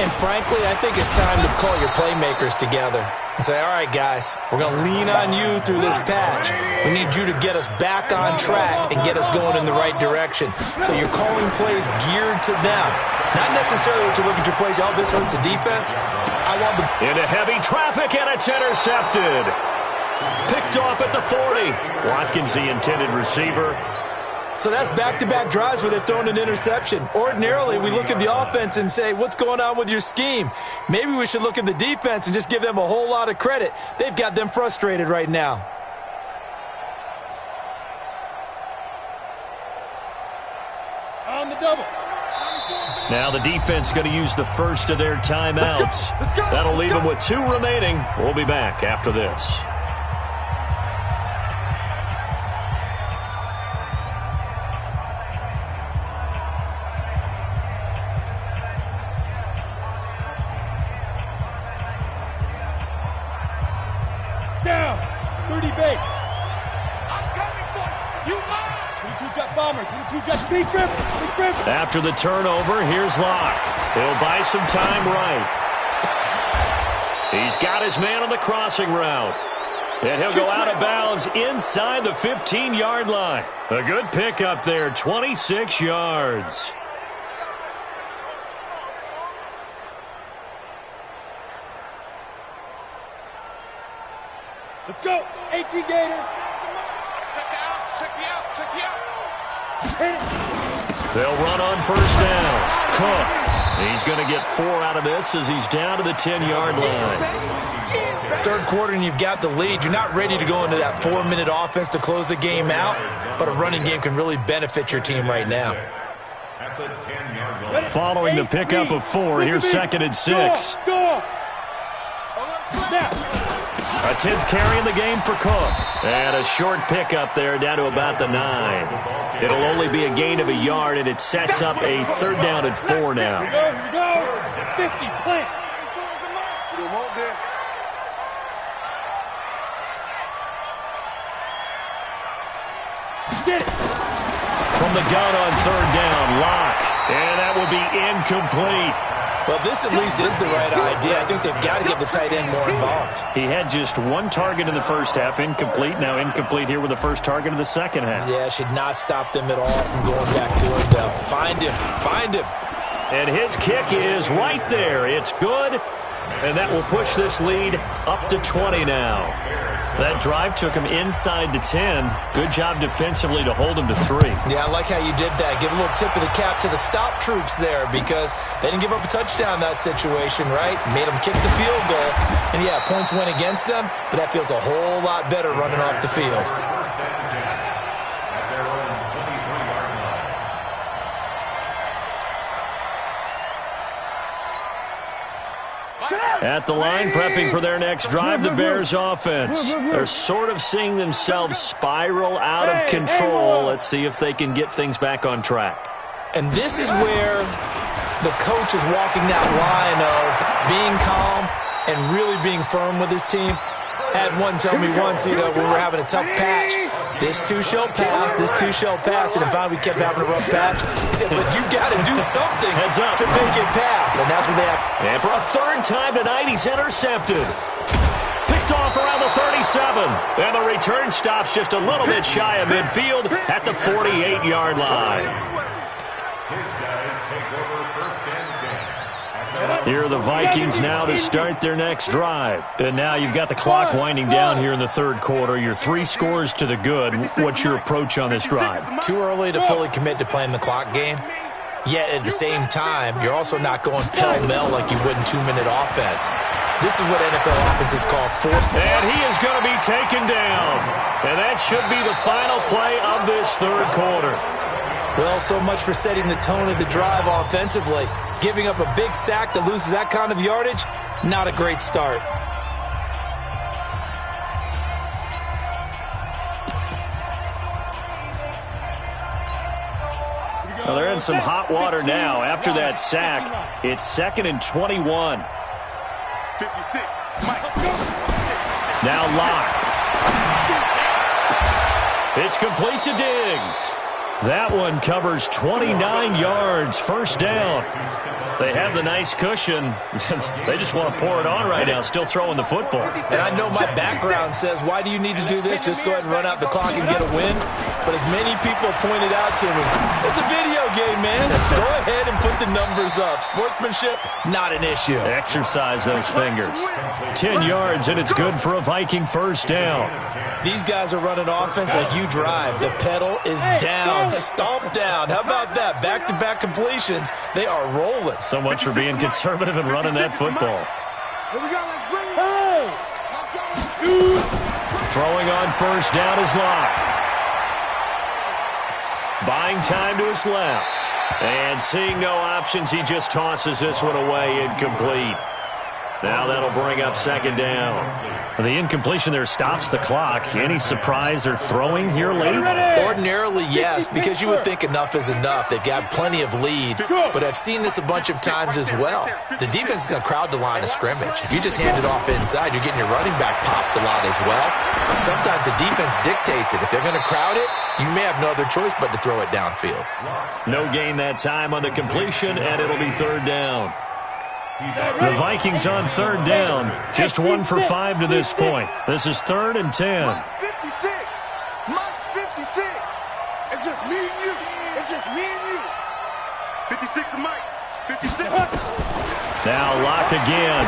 And frankly, I think it's time to call your playmakers together and say, all right, guys, we're going to lean on you through this patch. We need you to get us back on track and get us going in the right direction. So you're calling plays geared to them. Not necessarily to look at your plays, oh, this hurts the defense. I want the... Into heavy traffic, and it's intercepted. Picked off at the 40. Watkins, the intended receiver. So that's back-to-back drives where they've thrown an interception. Ordinarily, we look at the offense and say, what's going on with your scheme? Maybe we should look at the defense and just give them a whole lot of credit. They've got them frustrated right now. On the double. Now the defense going to use the first of their timeouts. That'll leave them with 2 remaining. We'll be back after this. Down. 30 base. I'm coming for you. You mine. 22 After the turnover, here's Locke. He'll buy some time right. He's got his man on the crossing route. And he'll go out of bounds inside the 15-yard line. A good pickup there, 26 yards. Let's go, 18 Gator. Check me out. They'll run on first down. Cook. He's going to get 4 out of this as he's down to the 10-yard line. Third quarter and you've got the lead. You're not ready to go into that 4-minute offense to close the game out, but a running game can really benefit your team right now. Following the pickup of 4, here's 2nd and 6. A 10th carry in the game for Cook. And a short pickup there down to about the 9. It'll only be a gain of a yard, and it sets up a 3rd down and 4 now. Here we go. 50, plant. We want this. Get it. From the gun on 3rd down, Locke. And that will be incomplete. Well, this at least is the right idea. I think they've got to get the tight end more involved. He had just 1 target in the first half, incomplete. Now incomplete here with the first target of the second half. Yeah, should not stop them at all from going back to him, though. Find him. And his kick is right there. It's good, and that will push this lead up to 20 now. That drive took him inside the 10. Good job defensively to hold him to 3. Yeah, I like how you did that. Give a little tip of the cap to the stop troops there because they didn't give up a touchdown in that situation, right? Made them kick the field goal. And, yeah, points went against them, but that feels a whole lot better running off the field. At the line, prepping for their next drive, the Bears offense. They're sort of seeing themselves spiral out of control. Let's see if they can get things back on track. And this is where the coach is walking that line of being calm and really being firm with his team. Had one tell me once, when we were having a tough patch, this too shall pass, and finally we kept having a rough patch. He said, but you got to do something to make it pass, and that's what they have. And for a 3rd time tonight, he's intercepted. Picked off around the 37, and the return stops just a little bit shy of midfield at the 48-yard line. His guys take over 1st and 10. Here are the Vikings now to start their next drive. And now you've got the clock winding down here in the 3rd quarter. You're 3 scores to the good. What's your approach on this drive? Too early to fully commit to playing the clock game. Yet at the same time, you're also not going pell-mell like you would in 2-minute offense. This is what NFL offenses call 4th. And he is going to be taken down. And that should be the final play of this 3rd quarter. Well, so much for setting the tone of the drive offensively. Giving up a big sack that loses that kind of yardage, not a great start. Well, they're in some hot water now. After that sack, it's 2nd and 21. 56. Now Locke. It's complete to Diggs. That one covers 29 yards, 1st down. They have the nice cushion. They just want to pour it on right now, still throwing the football. And I know my background says, why do you need to do this? Just go ahead and run out the clock and get a win. But as many people pointed out to me, it's a video game, man. Go ahead and put the numbers up. Sportsmanship, not an issue. Exercise those fingers. 10 yards, and it's good for a Viking 1st down. These guys are running offense like you drive. The pedal is down, stomp down. How about that? Back-to-back completions. They are rolling. So much for being conservative and running that football. Here we go. Let's bring it. Throwing on 1st down is Locke. Buying time to his left. And seeing no options, he just tosses this one away incomplete. Now that'll bring up second down. The incompletion there stops the clock. Any surprise they're throwing here late? Ordinarily, yes, because you would think enough is enough. They've got plenty of lead, but I've seen this a bunch of times as well. The defense is going to crowd the line of scrimmage. If you just hand it off inside, you're getting your running back popped a lot as well. Sometimes the defense dictates it. If they're going to crowd it, you may have no other choice but to throw it downfield. No gain that time on the completion, and it'll be third down. The Vikings on third down. Just 1 for 5 to this point. This is 3rd and 10. Mike's 56. Mike's 56. It's just me and you. It's just me and you. 56 to Mike. 56. Now Locke again.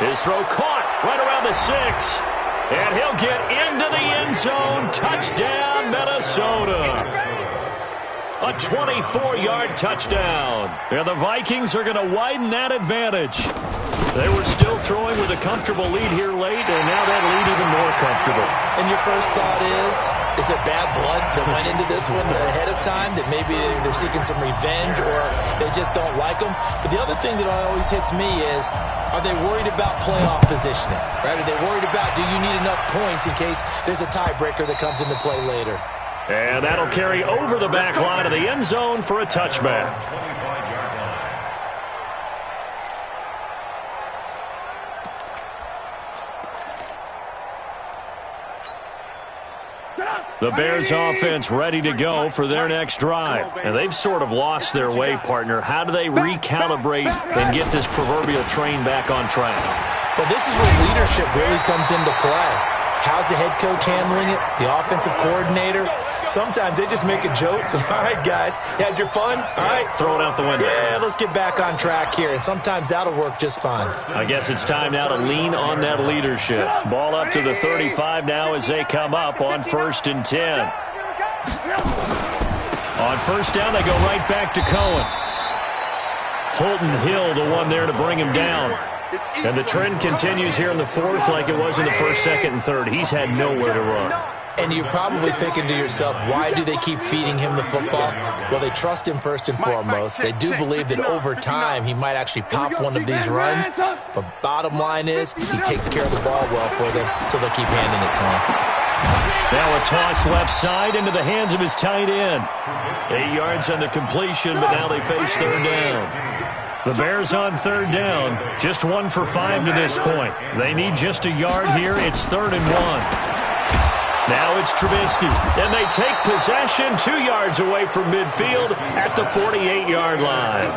His throw caught right around the 6. And he'll get into the end zone. Touchdown, Minnesota. A 24-yard touchdown. And the Vikings are going to widen that advantage. They were still throwing with a comfortable lead here late, and now that lead even more comfortable. And your first thought is there bad blood that went into this one ahead of time, that maybe they're seeking some revenge or they just don't like them? But the other thing that always hits me is, are they worried about playoff positioning? Right? Are they worried about, do you need enough points in case there's a tiebreaker that comes into play later? And that'll carry over the back line of the end zone for a touchback. The Bears offense ready to go for their next drive. And they've sort of lost their way, partner. How do they recalibrate and get this proverbial train back on track? Well, this is where leadership really comes into play. How's the head coach handling it? The offensive coordinator? Sometimes they just make a joke. All right, guys, had your fun? All right. Throw it out the window. Yeah, let's get back on track here. And sometimes that'll work just fine. I guess it's time now to lean on that leadership. Ball up to the 35 now as they come up on 1st and 10. On first down, they go right back to Cohen. Holton Hill, the one there to bring him down. And the trend continues here in the 4th like it was in the 1st, 2nd, and 3rd. He's had nowhere to run. And you're probably thinking to yourself, why do they keep feeding him the football? Well, they trust him first and foremost. They do believe that over time he might actually pop one of these runs. But bottom line is he takes care of the ball well for them, so they'll keep handing it to him. Now a toss left side into the hands of his tight end. 8 yards on the completion, but now they face third down. The Bears on third down, just 1 for 5 to this point. They need just a yard here. It's 3rd and 1. Now it's Trubisky, and they take possession 2 yards away from midfield at the 48-yard line.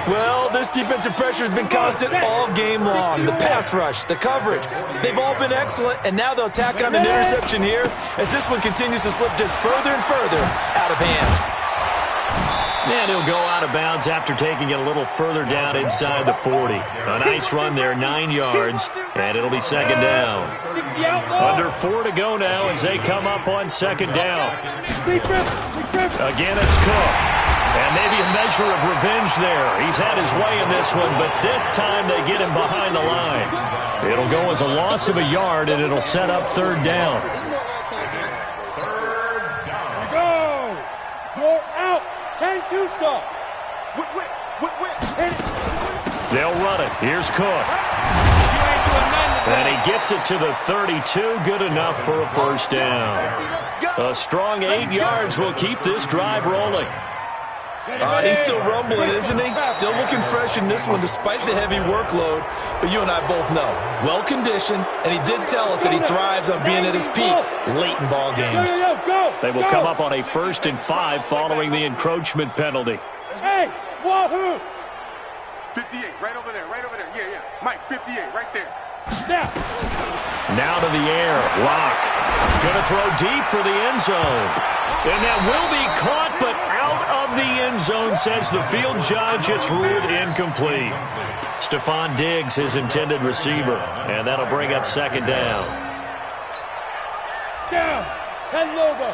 Well, this defensive pressure has been constant all game long. The pass rush, the coverage, they've all been excellent, and now they'll tack on an interception here as this one continues to slip just further and further out of hand. And he'll go out of bounds after taking it a little further down inside the 40. A nice run there, 9 yards, and it'll be second down. Under 4 to go now as they come up on second down. Again, it's Cook. And maybe a measure of revenge there. He's had his way in this one, but this time they get him behind the line. It'll go as a loss of a yard, and it'll set up third down. Go out. 10-2 stop. They'll run it. Here's Cook. And he gets it to the 32. Good enough for a first down. A strong 8 yards will keep this drive rolling. He's still rumbling, isn't he? Still looking fresh in this one despite the heavy workload. But you and I both know, well-conditioned, and he did tell us that he thrives on being at his peak late in ball games. They will come up on a 1st and 5 following the encroachment penalty. Hey, wahoo! 58, right over there, yeah. Mike, 58, right there. Now to the air, Locke. Going to throw deep for the end zone. And that will be caught, but out of the end zone, says the field judge. It's ruled incomplete. Stephon Diggs, his intended receiver. And that'll bring up second down. Down. 10 logo.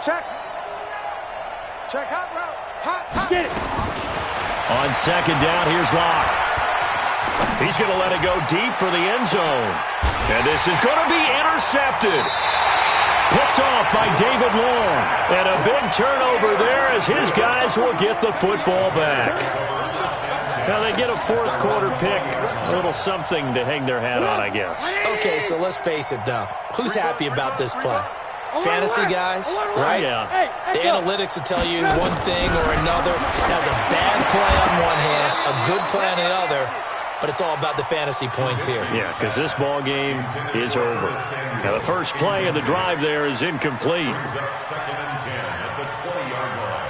Check. Hot route. Hot. Get it. On second down, here's Locke. He's going to let it go deep for the end zone. And this is going to be intercepted. Picked off by David Long. And a big turnover there as his guys will get the football back. Now they get a fourth quarter pick. A little something to hang their hat on, I guess. Okay, so let's face it, though. Who's happy about this play? Fantasy guys, right? Yeah. The analytics will tell you one thing or another. That's a bad play on one hand, a good play on the other, but it's all about the fantasy points here. Yeah, because this ball game is over. Now the first play of the drive there is incomplete. Second and 10 at the 20-yard line.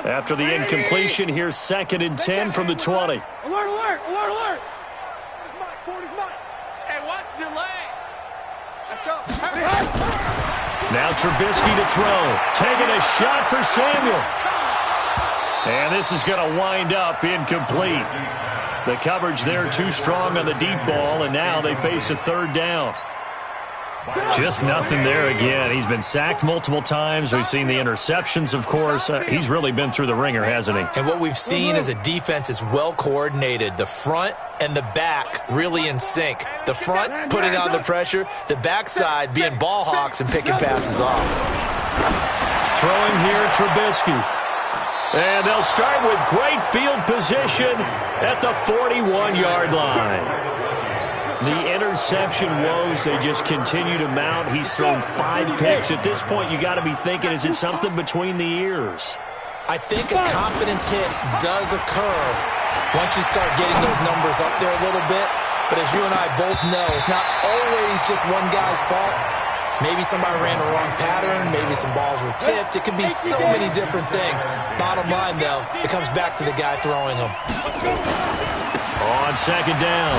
After the incompletion, here's 2nd and 10 from the 20. Alert, alert, alert, alert. 40's mine. Hey, watch the delay. Let's go. Now Trubisky to throw. Taking a shot for Samuel. And this is going to wind up incomplete. The coverage there too strong on the deep ball, and now they face a third down. Just nothing there again. He's been sacked multiple times. We've seen the interceptions, of course. He's really been through the ringer, hasn't he? And what we've seen is a defense that's well coordinated. The front and the back really in sync. The front putting on the pressure, the backside being ball hawks and picking passes off. Throwing here, Trubisky. And they'll start with great field position at the 41-yard line. The interception woes, they just continue to mount. He's thrown 5 picks. At this point, you got to be thinking, is it something between the ears? I think a confidence hit does occur once you start getting those numbers up there a little bit. But as you and I both know, it's not always just one guy's fault. Maybe somebody ran the wrong pattern. Maybe some balls were tipped. It could be so many different things. Bottom line, though, it comes back to the guy throwing them. On 2nd down,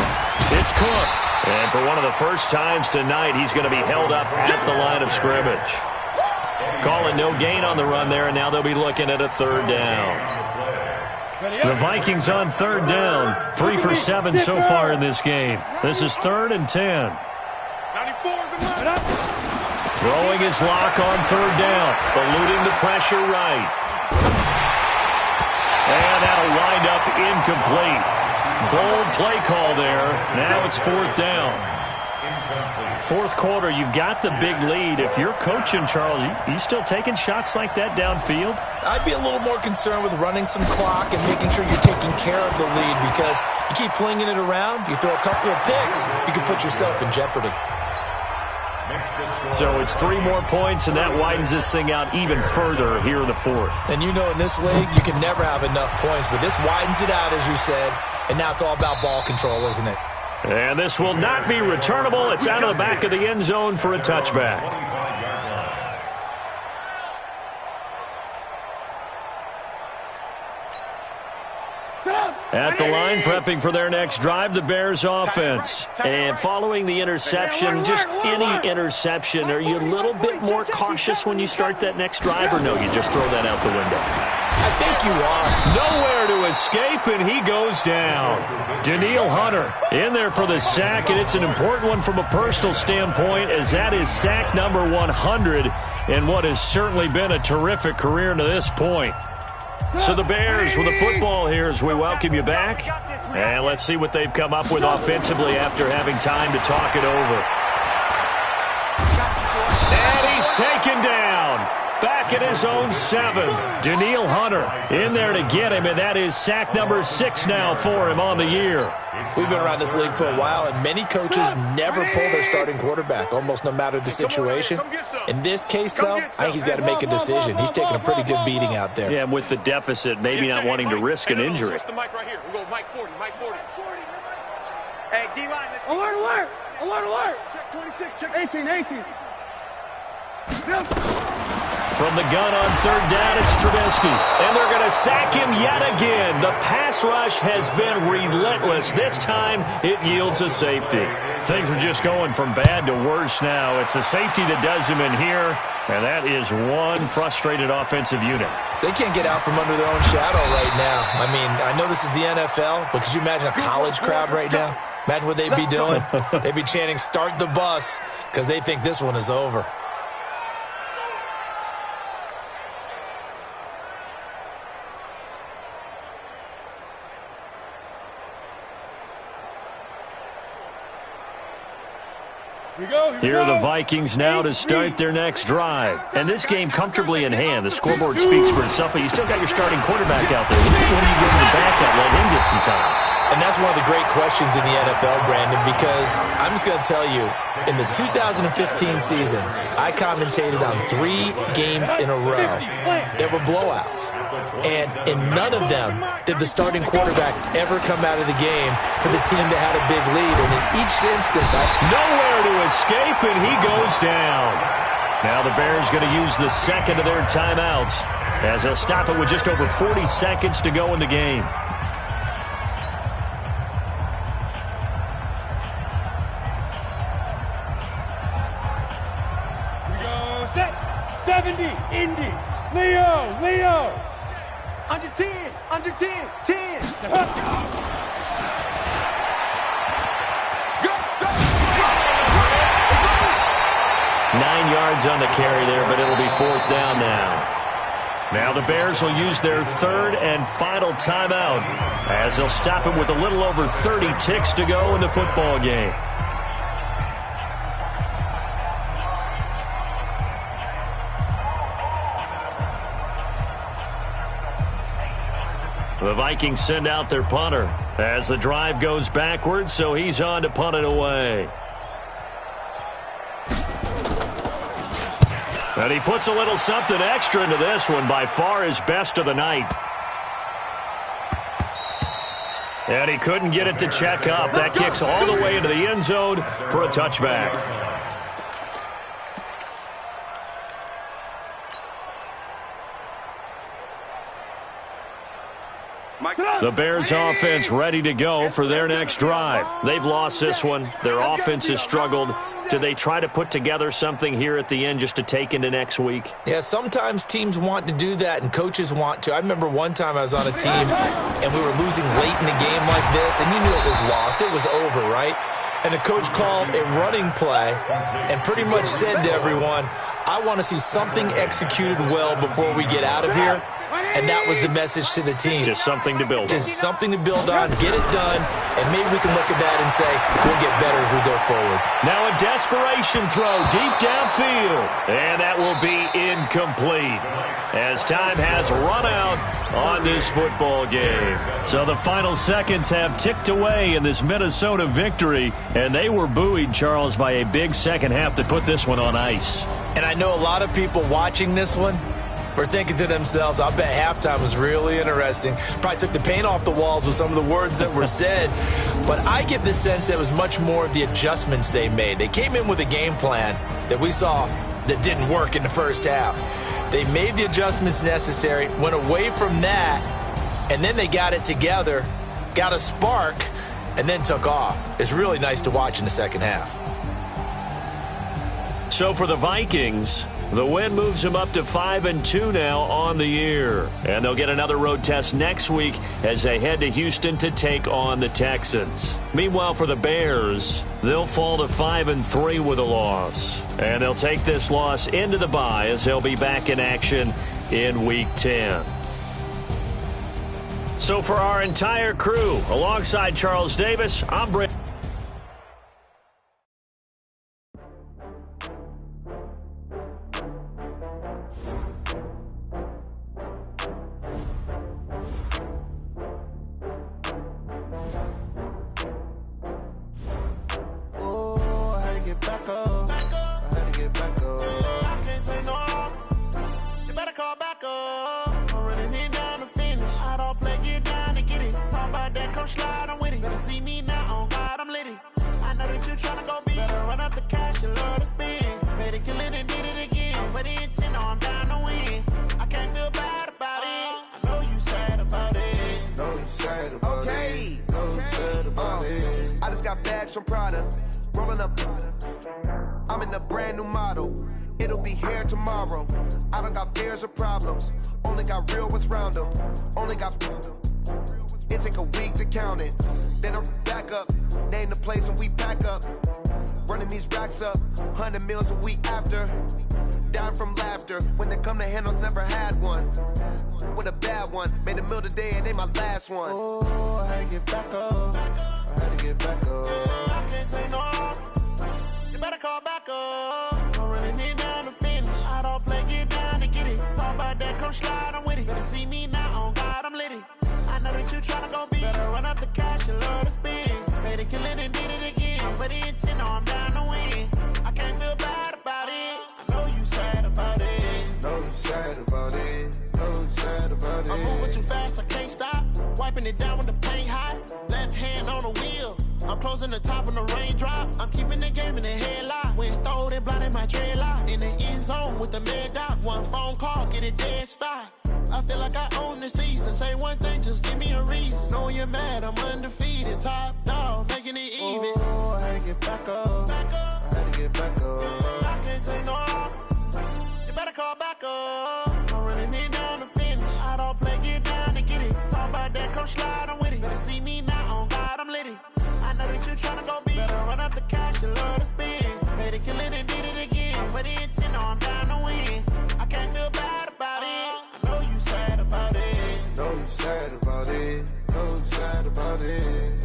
it's Cook. And for one of the first times tonight, he's going to be held up at the line of scrimmage. Calling no gain on the run there, and now they'll be looking at a 3rd down. The Vikings on 3rd down, 3 for 7 so far in this game. This is 3rd and 10. Throwing his lock on 3rd down, eluding the pressure right. And that'll wind up incomplete. Bold play call there. Now it's 4th down. 4th quarter, you've got the big lead. If you're coaching, Charles, you still taking shots like that downfield? I'd be a little more concerned with running some clock and making sure you're taking care of the lead, because you keep flinging it around, you throw a couple of picks, you can put yourself in jeopardy. So it's 3 more points, and that widens this thing out even further here in the 4th. And you know in this league, you can never have enough points, but this widens it out, as you said, and now it's all about ball control, isn't it? And this will not be returnable. It's out of the back of the end zone for a touchback. At the line, prepping for their next drive, the Bears offense. And following the interception, just any interception, are you a little bit more cautious when you start that next drive, or no, you just throw that out the window? I think you are. Nowhere to escape, and he goes down. Danielle Hunter in there for the sack, and it's an important one from a personal standpoint, as that is sack number 100 in what has certainly been a terrific career to this point. So the Bears with the football here as we welcome you back. And let's see what they've come up with offensively after having time to talk it over. And he's taken down. Back at his own 7. Danielle Hunter in there to get him, and that is sack number 6 now for him on the year. We've been around this league for a while, and many coaches never pull their starting quarterback, almost no matter the situation. In this case, though, I think he's got to make a decision. He's taking a pretty good beating out there. Yeah, and with the deficit, maybe not wanting to risk an injury. The mic right here. We'll go Mike 40, Mike 40. Hey, D-line, let's go. Alert, alert, alert, alert. Check 26, check 18, 18. From the gun on 3rd down, it's Trubisky. And they're going to sack him yet again. The pass rush has been relentless. This time, it yields a safety. Things are just going from bad to worse now. It's a safety that does him in here, and that is one frustrated offensive unit. They can't get out from under their own shadow right now. I mean, I know this is the NFL, but could you imagine a college crowd right now? Imagine what they'd be doing. They'd be chanting, "Start the bus," because they think this one is over. Here are the Vikings now to start their next drive. And this game comfortably in hand. The scoreboard speaks for itself, but you still got your starting quarterback out there. When do you give him the backup? Let him get some time. And that's one of the great questions in the NFL, Brandon, because I'm just going to tell you, in the 2015 season, I commentated on 3 games in a row that were blowouts. And in none of them did the starting quarterback ever come out of the game for the team that had a big lead. And in each instance, nowhere to escape, and he goes down. Now the Bears going to use the second of their timeouts as they'll stop it with just over 40 seconds to go in the game. Indy, Leo, under 10, 10. Go. 9 yards on the carry there, but it'll be 4th down now. Now the Bears will use their 3rd and final timeout as they'll stop it with a little over 30 ticks to go in the football game. The Vikings send out their punter as the drive goes backwards, so he's on to punt it away. And he puts a little something extra into this one, by far his best of the night. And he couldn't get it to check up. That kicks all the way into the end zone for a touchback. The Bears offense ready to go for their next drive. They've lost this one. Their offense has struggled. Do they try to put together something here at the end just to take into next week? Yeah, sometimes teams want to do that and coaches want to. I remember one time I was on a team and we were losing late in a game like this, and you knew it was lost. It was over, right? And the coach called a running play and pretty much said to everyone, I want to see something executed well before we get out of here. And that was the message to the team. Just something to build on. Just something to build on, get it done, and maybe we can look at that and say, we'll get better as we go forward. Now a desperation throw deep downfield. And that will be incomplete as time has run out on this football game. So the final seconds have ticked away in this Minnesota victory, and they were buoyed, Charles, by a big second half that put this one on ice. And I know a lot of people watching this one were thinking to themselves, I bet halftime was really interesting. Probably took the paint off the walls with some of the words that were said. But I get the sense that it was much more of the adjustments they made. They came in with a game plan that we saw that didn't work in the first half. They made the adjustments necessary, went away from that, and then they got it together, got a spark, and then took off. It's really nice to watch in the second half. So for the Vikings, the win moves them up to 5-2 now on the year. And they'll get another road test next week as they head to Houston to take on the Texans. Meanwhile, for the Bears, they'll fall to 5-3 with a loss. And they'll take this loss into the bye as they'll be back in action in Week 10. So for our entire crew, alongside Charles Davis, I'm Brent. I'm in a brand new model. It'll be here tomorrow. I don't got fears or problems. Only got real ones round them. Only got. It take a week to count it. Then I back up. Name the place and we pack up. Running these racks up. 100 meals a week after. Down from laughter. When they come to handles, never had one. With a bad one. Made a meal today and they my last one. Oh, I had to get back up. I had to get back up. I can't take no. You better call come slide, I'm with it. Better see me now, on God, I'm litty. I know that you tryna go big. Better run up the cash and love to spend. Made it, kill it, and did it again. I'm with the intent, I'm down to win. I can't feel bad about it. I know you sad about it. Know you sad about it. Know you sad about it. I'm moving too fast, I can't stop. Wiping it down when the paint hot. Left hand on the wheel. I'm closing the top when the raindrop. I'm keeping the game in the headlock. When throwed and blinded my dreadlock. In the end zone with the mad dot. One phone call, get it dead stop. I feel like I own the season. Say one thing, just give me a reason. Knowing you're mad, I'm undefeated. Top dog, making it even. Oh, I had to get back up. I had to get back up. I can't take no loss. You better call back up. I'm running it down to finish. I don't play, get down and get it. Talk about that, come slide, I'm with it. Better see me now, on God, I'm litty. I know that you tryna go big. Better run up the cash, you love to spend. Made it, kill it, and did it again. I'm with the intent, I'm down to win. I can't feel bad about it. I know you sad about it. Know you sad about it. Know you sad about it.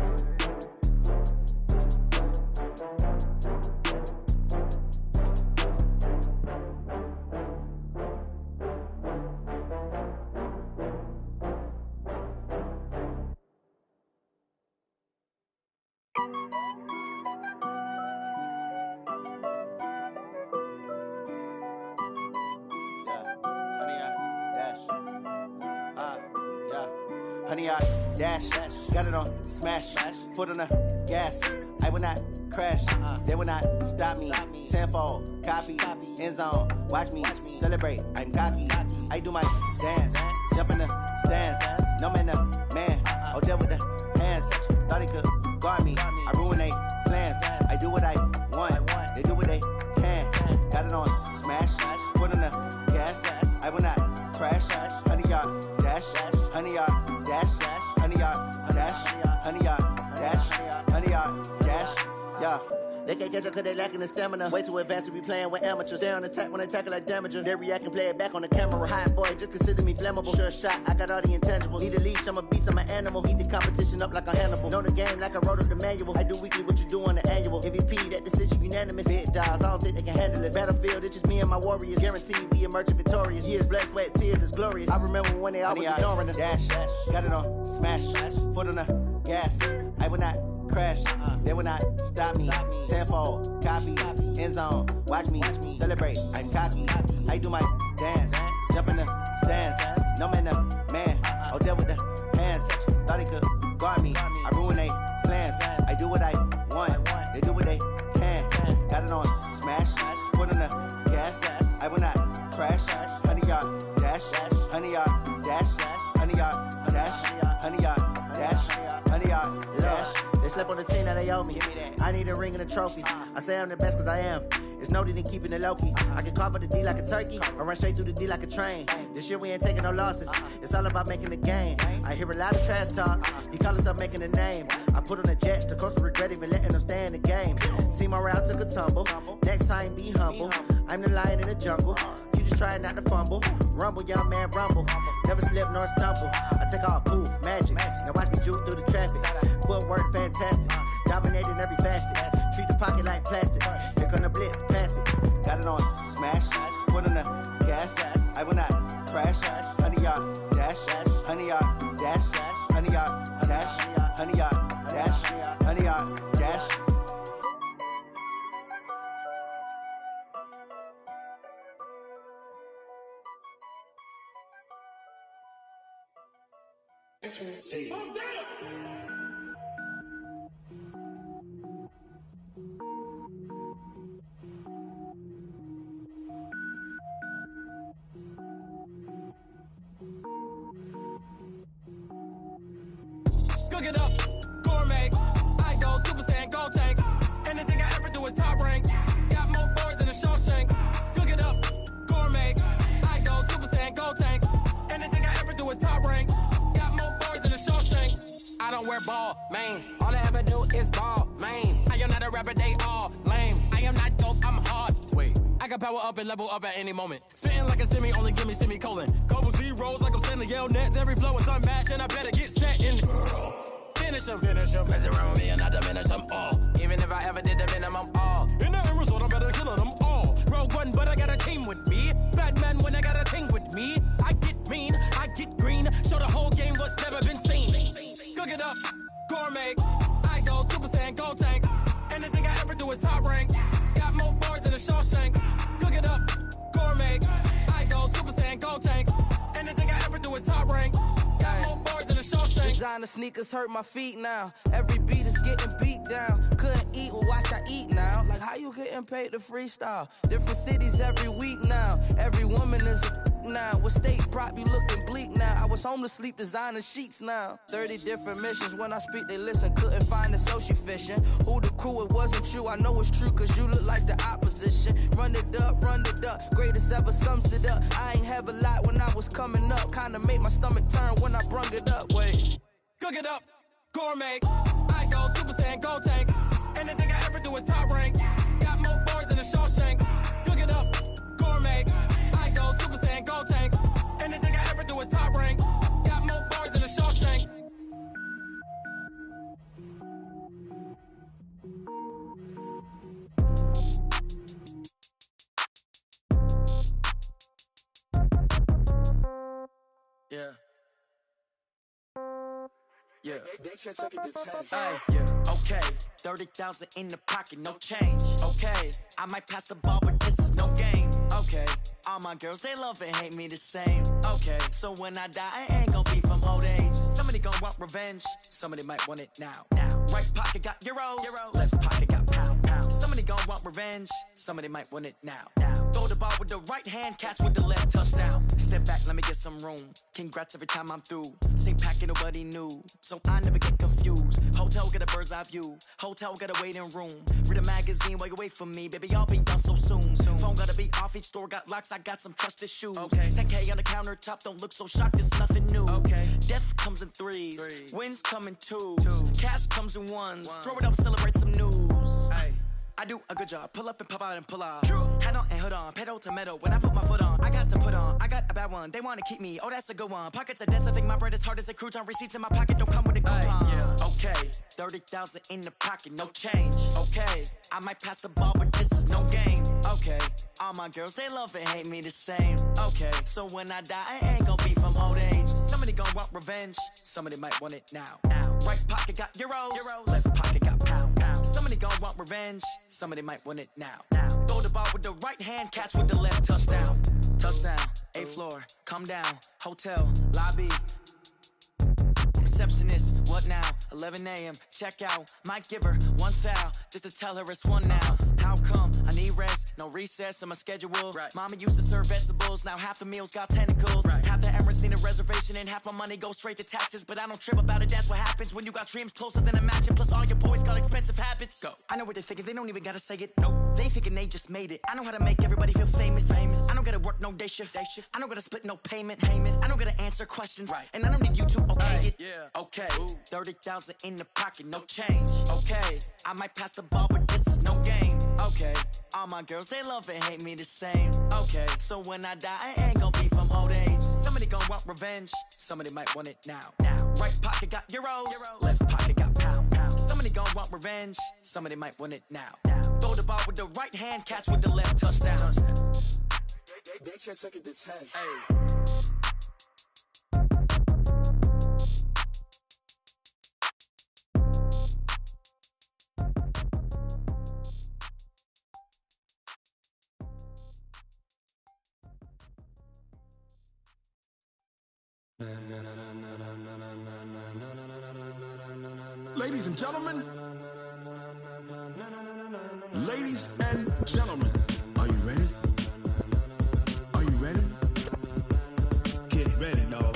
Honey, I dash, got it on smash, foot on the gas. I will not crash, they will not stop me. Tenfold, copy, end zone, watch me celebrate. I'm cocky, I do my dance, jump in the stands. No man, the man, oh, deal with the hands. Thought he could guard me, I ruin they plans. I do what I want, they do what they can. Got it on smash, foot on the gas. I will not crash, honey, y'all dash, honey, y'all dash, honey, y'all dash, honey, y'all dash, honey, y'all dash, yeah. They can't catch up cause they lacking the stamina. Way too advanced to be playing with amateurs. Stay on attack when they tackle like damager. They react and play it back on the camera. Hot boy, just consider me flammable. Sure shot, I got all the intangibles. Need a leash, I'm a beast, I'm an animal. Heat the competition up like a Hannibal. Know the game like I wrote up the manual. I do weekly what you do on the annual. MVP, that decision unanimous. Big dogs, I don't think they can handle it. Battlefield, it's just me and my warriors. Guaranteed we emerging victorious. Years, blood, sweat, tears, it's glorious. I remember when they always ignoring us. Dash, got it on smash, foot on the gas. I will not crash, they will not stop me. Tenfold, copy, end zone, watch me celebrate. I'm cocky, I do my dance, jump in the stands. No man, the man, oh, deal with the hands. Thought he could guard me, I ruin they plans. I do what I want, they do what they can. Got it on smash, foot on the gas. I will not crash, honey, y'all dash, honey, y'all dash, honey, y'all dash, honey, y'all dash, honey, y'all dash. They slept on the team, now they owe me. I need a ring and a trophy. I say I'm the best cause I am. It's no need in keeping it low-key. I can carve up the D like a turkey, or run straight through the D like a train. This year we ain't taking no losses. It's all about making the game. I hear a lot of trash talk. He call us up making a name. I put on the Jets, the coach will regret even letting them stay in the game. Team morale took a tumble. Next time be humble. I'm the lion in the jungle. You just trying not to fumble. Rumble, young man, rumble. Never slip nor stumble. I take off, poof, magic. Now watch me juke through the traffic. Footwork fantastic. Dominating every facet. Treat the pocket like plastic. Here come the blitz, pass it. Got it on smash, foot on the gas. I will not crash. Honey, y'all dash, honey, y'all dash, honey, y'all dash, honey, y'all dash, honey, y'all dash. Cook it up, gourmet. I go Super Saiyan, gold tank. Anything I ever do is top rank. Got more boards than a Shawshank. Cook it up, gourmet. I go Super Saiyan, gold tank. Anything I ever do is top rank. Got more boards than a Shawshank. I don't wear ball mains. All I ever do is ball main. I am not a rapper, they all lame. I am not dope, I'm hard. Wait, I can power up and level up at any moment. Spitting like a semi, only give me semicolon. Couple zeros like I'm sending yell nets. Every flow is unmatched and I better get set in it. Finish them. Mess around with me and I diminish them all. Even if I ever did the minimum all. In the end result, I better kill them all. Rogue One, but I got a team with me. Batman when I got a team with me. I get gourmet. I go Super Saiyan, go tank. Anything I ever do is top rank. Got more bars than a Shawshank. Cook it up, gourmet. I go Super Saiyan, go tank. Anything I ever do is top rank. Got more bars than a Shawshank. Designer sneakers hurt my feet now. Every beat is getting beat down. Couldn't eat, well watch I eat now. Like how you getting paid to freestyle? Different cities every week now. Every woman is a now. What state prop you looking bleak now? I was home to sleep designing sheets now. 30 different missions. When I speak they listen. Couldn't find the social fishing. Who the crew? It wasn't you. I know it's true cause you look like the opposition. Run it up. Greatest ever sums it up. I ain't have a lot when I was coming up. Kinda made my stomach turn when I brung it up. Wait. Cook it up, gourmet. I go Super Saiyan, go tank. Anything I ever do is top rank. Got more bars than a Shawshank. Cook it up, gourmet. I go Super Saiyan, go tank. Anything I ever do is top rank. Got more bars than a Shawshank. Yeah. Yeah. Yeah. Okay. 30,000 in the pocket, no change. Okay. I might pass the ball, but this is no game. Okay. All my girls, they love and hate me the same. Okay. So when I die, I ain't gonna be from old age. Somebody gonna want revenge. Somebody might want it now. Right pocket got euros. Left pocket got pound. Somebody gonna want revenge. Somebody might want it now. Throw the ball with the right hand, catch with the left, touchdown. Step back, let me get some room. Congrats every time I'm through. Same packet, nobody knew. So I never get confused. Hotel get a bird's eye view. Hotel get a waiting room. Read a magazine while you wait for me. Baby, I'll be done so soon. Phone gotta be off, each store got locks. I got some trusted shoes. 10K on the countertop, don't look so shocked, it's nothing new. Death comes in threes. Wins come in twos. Cash comes in ones. Throw it up, celebrate some news. I do a good job. Pull up and pop out and pull out. Head on and hood on. Pedal to metal. When I put my foot on, I got to put on. I got a bad one. They want to keep me. Oh, that's a good one. Pockets are dense. I think my bread is hard as a crouton. Receipts in my pocket don't come with a coupon. Okay. 30,000 in the pocket. No change. Okay. I might pass the ball, but this is no game. Okay. All my girls, they love and hate me the same. Okay. So when I die, I ain't gonna be from old age. Somebody gonna want revenge. Somebody might want it now. Right pocket got euros. Left pocket got pound. Somebody gonna want revenge. Somebody might want it now. Throw the ball with the right hand, catch with the left, touchdown. Touchdown, 8th floor, come down. Hotel, lobby. Receptionist, what now? 11 a.m., check out. Might give her one foul, just to tell her it's one now. How come? I need rest, no recess in my schedule. Mama used to serve vegetables, now half the meals got tentacles. Half the Emirates need a reservation and half my money goes straight to taxes. But I don't trip about it, that's what happens when you got dreams closer than imagine. Plus all your boys got expensive habits. Go. I know what they're thinking, they don't even gotta say it. Nope. They thinking they just made it. I know how to make everybody feel famous. I don't gotta work no day shift. I don't gotta split no payment. I don't gotta answer questions. And I don't need you to okay it. Okay, 30,000 in the pocket, no change. Okay, I might pass the ball, but this is no game. Okay, all my girls, they love and hate me the same. Okay, so when I die, I ain't gonna be from old age. Somebody gonna want revenge. Somebody might want it now. Right pocket got euros. Left pocket got pound. Somebody gonna want revenge. Somebody might want it now. Throw the ball with the right hand, catch with the left, touchdown. They can't take it to 10. Ladies and gentlemen, ladies and gentlemen, are you ready? Are you ready? Get ready, dog.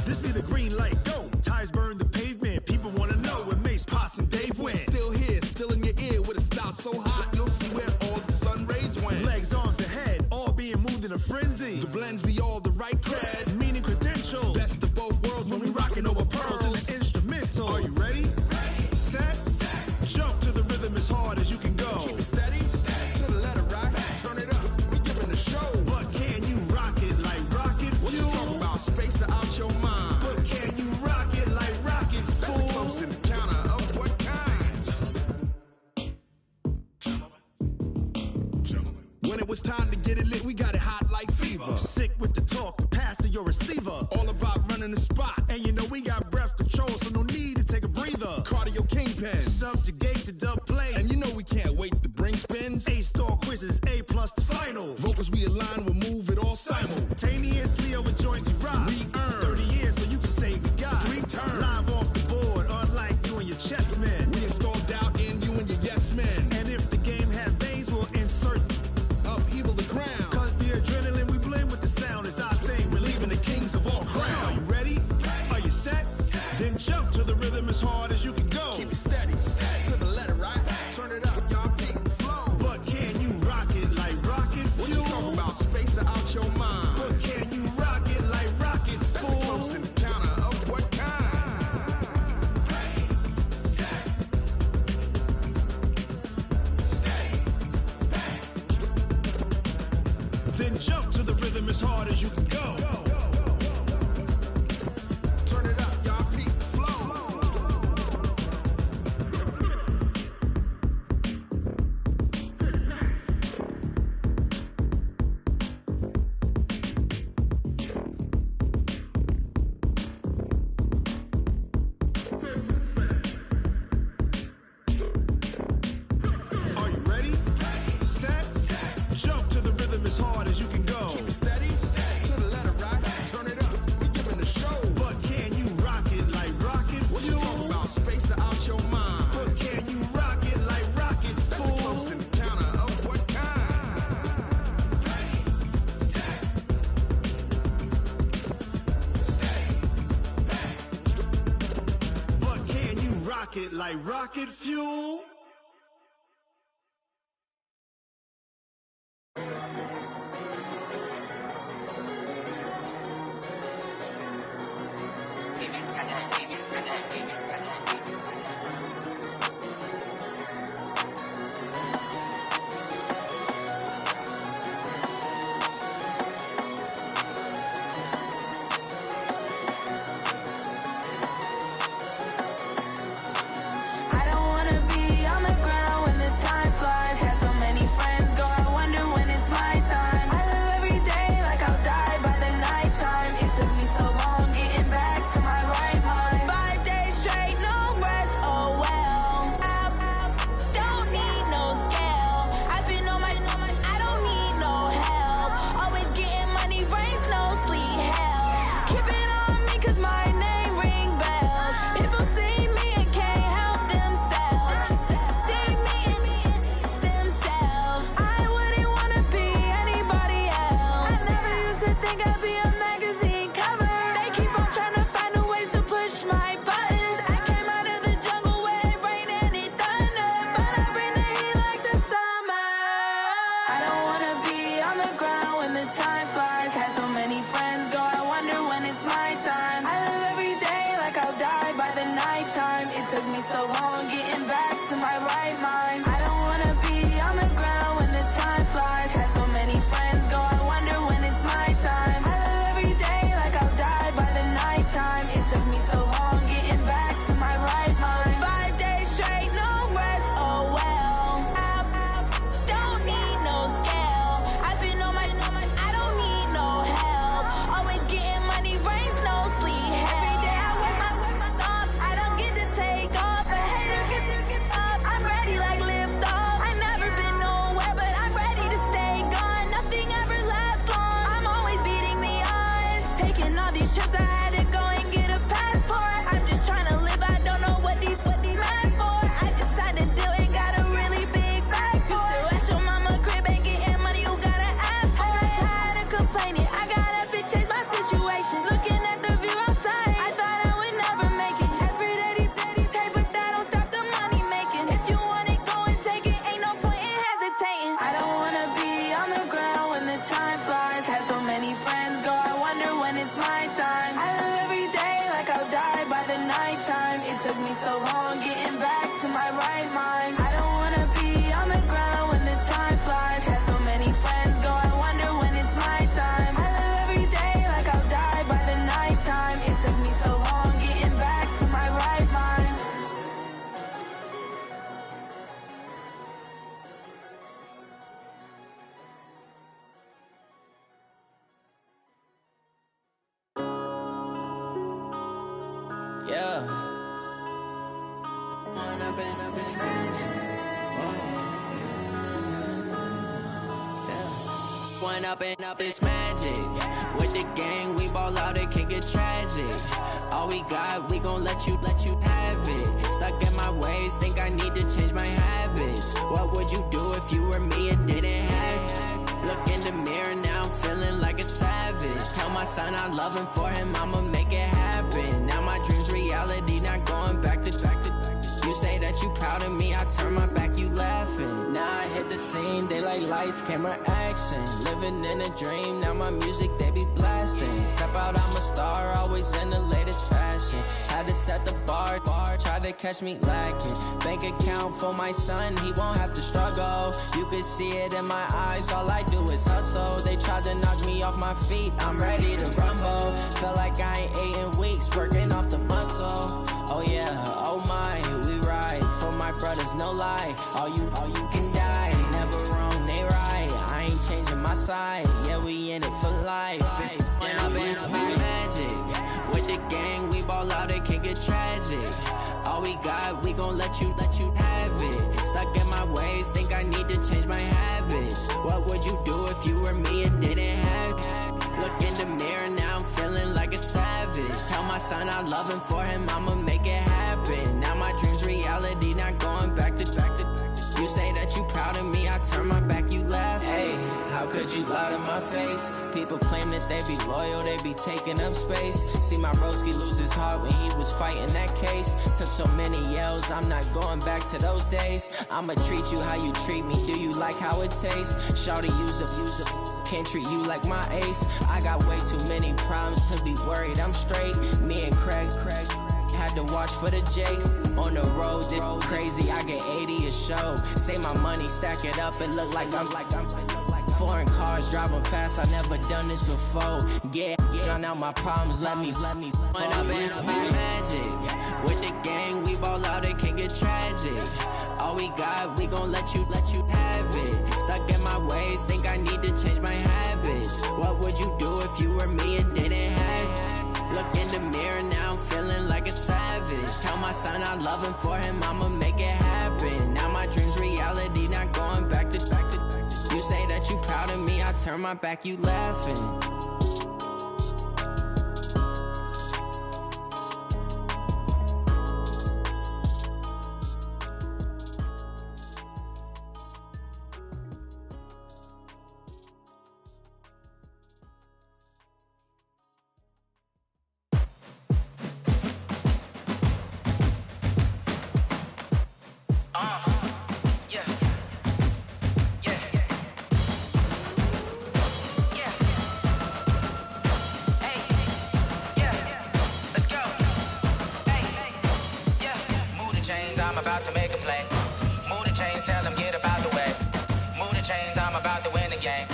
This be the green light, go. Tires burn the pavement. People wanna know where Mace, Poss, and Dave went. Still here, still in your ear with a style so hot, you'll see where all the sun rays went. Legs, arms, and head, all being moved in a frenzy. The blends be all the right cred, meaning credentials. Best of both worlds when we rockin' over pearls in the instrumental. Are you ready? Set. Jump to the rhythm as hard as you can go. Keep it steady. To the letter right. Turn it up. We giving the show. But can you rock it like rocket fuel? What you talking about? Space or out your it's time to get it lit. We got it hot like fever. Sick with the talk, the pass to your receiver. All about running the spot. And you know we got breath control, so no need to take a breather. Cardio kingpin, subjugate the dub play. And you know we can't wait to bring spins. A-star quizzes, A+ the final. Vocals we align, we'll move it all simultaneously over joints we rock. We earn 30 years so you can say we got 3 turns. Live off the board, unlike you and your chess men. We install doubt in you and your yes men. And if the game had veins, we'll insert upheaval the ground. Cause the adrenaline we blend with the sound is our thing. We're leaving the kings of all crowns. So are you ready? Are you set? Then jump to the rhythm as hard as you can go. Keep it steady, to the letter, right? Turn it up, y'all peak flow. But can you rock it like rocket fuel? What you talking about? Space out your mind. But can you rock it like rockets, fool? That's a close encounter of what kind? Ready, set, steady, back. Then jump to the rhythm as hard as you can go. Turn it up, y'all peak flow. Are you ready? Set, jump to the rhythm as hard as you can go. Keep it steady, to the letter, right? Turn it up, we giving the show. But can you rock it like rocket fuel? What you talking about? Space out your mind. But can you rock it like rockets, fool? That's a close encounter of what kind? Ready, set, steady, back. But can you rock it like rocket fuel? I don't wanna be Yeah. When I've been up, it's magic. When up and up, it's magic. With the gang, we ball out, it can get tragic. All we got, we gon' let you have it. Stuck in my ways, think I need to change my habits. What would you do if you were me and didn't have it? Look in the mirror, now I'm feeling like a savage. Tell my son I love him, for him I'ma make it happen. Now my dream's reality, not going back to. You say that you proud of me, I turn my back, you laughing. Now I hit the scene, they like lights, camera, action. Living in a dream, now my music, they be blasting. Step out, I'm a star, always in the latest fashion. Had to set the bar, try to catch me lacking. Bank account for my son, he won't have to struggle. You can see it in my eyes, all I do is hustle. They tried to knock me off my feet, I'm ready to rumble. Feel like I ain't ate in weeks, working off the muscle. Oh yeah, oh my, we ride for my brothers, no lie. All you can die, never wrong, they right. I ain't changing my side, yeah, we in it for life. When I've been up, it's magic. With the gang, we ball out, it can get tragic. All we got, we gon' let you have it. Stuck in my ways, think I need to change my habits. What would you do if you were me and didn't have it? Look in the mirror, now I'm feeling like a savage. Tell my son I love him, for him I'ma make it happen. Now my dream's reality, not going back to. You say that you proud of me, I turn my back, you laugh. Hey, how could you lie to my face? People claim that they be loyal, they be taking up space. See my broski lose his heart when he was fighting that case. Took so many yells, I'm not going back to those days. I'ma treat you how you treat me, do you like how it tastes? Shawty, use up, can't treat you like my ace. I got way too many problems to be worried, I'm straight. Me and Craig had to watch for the Jakes. On the road, this crazy, I get 80 a show. Say my money, stack it up, it look like I'm foreign cars, driving fast, I never done this before. Yeah, drown out my problems, let me. When I've been up, it's magic. With the gang, we ball out, it can get tragic. All we got, we gon' let you have it. Stuck in my ways, think I need to change my habits. What would you do if you were me and didn't have it? Look in the mirror, now I'm feeling like a savage. Tell my son I love him, for him I'ma make it happen. Now my dream's reality, not going back to. You say that you proud of me, I turn my back, you laughing. I'm about to make a play. Move the chains, tell them get about the way. Move the chains, I'm about to win the game.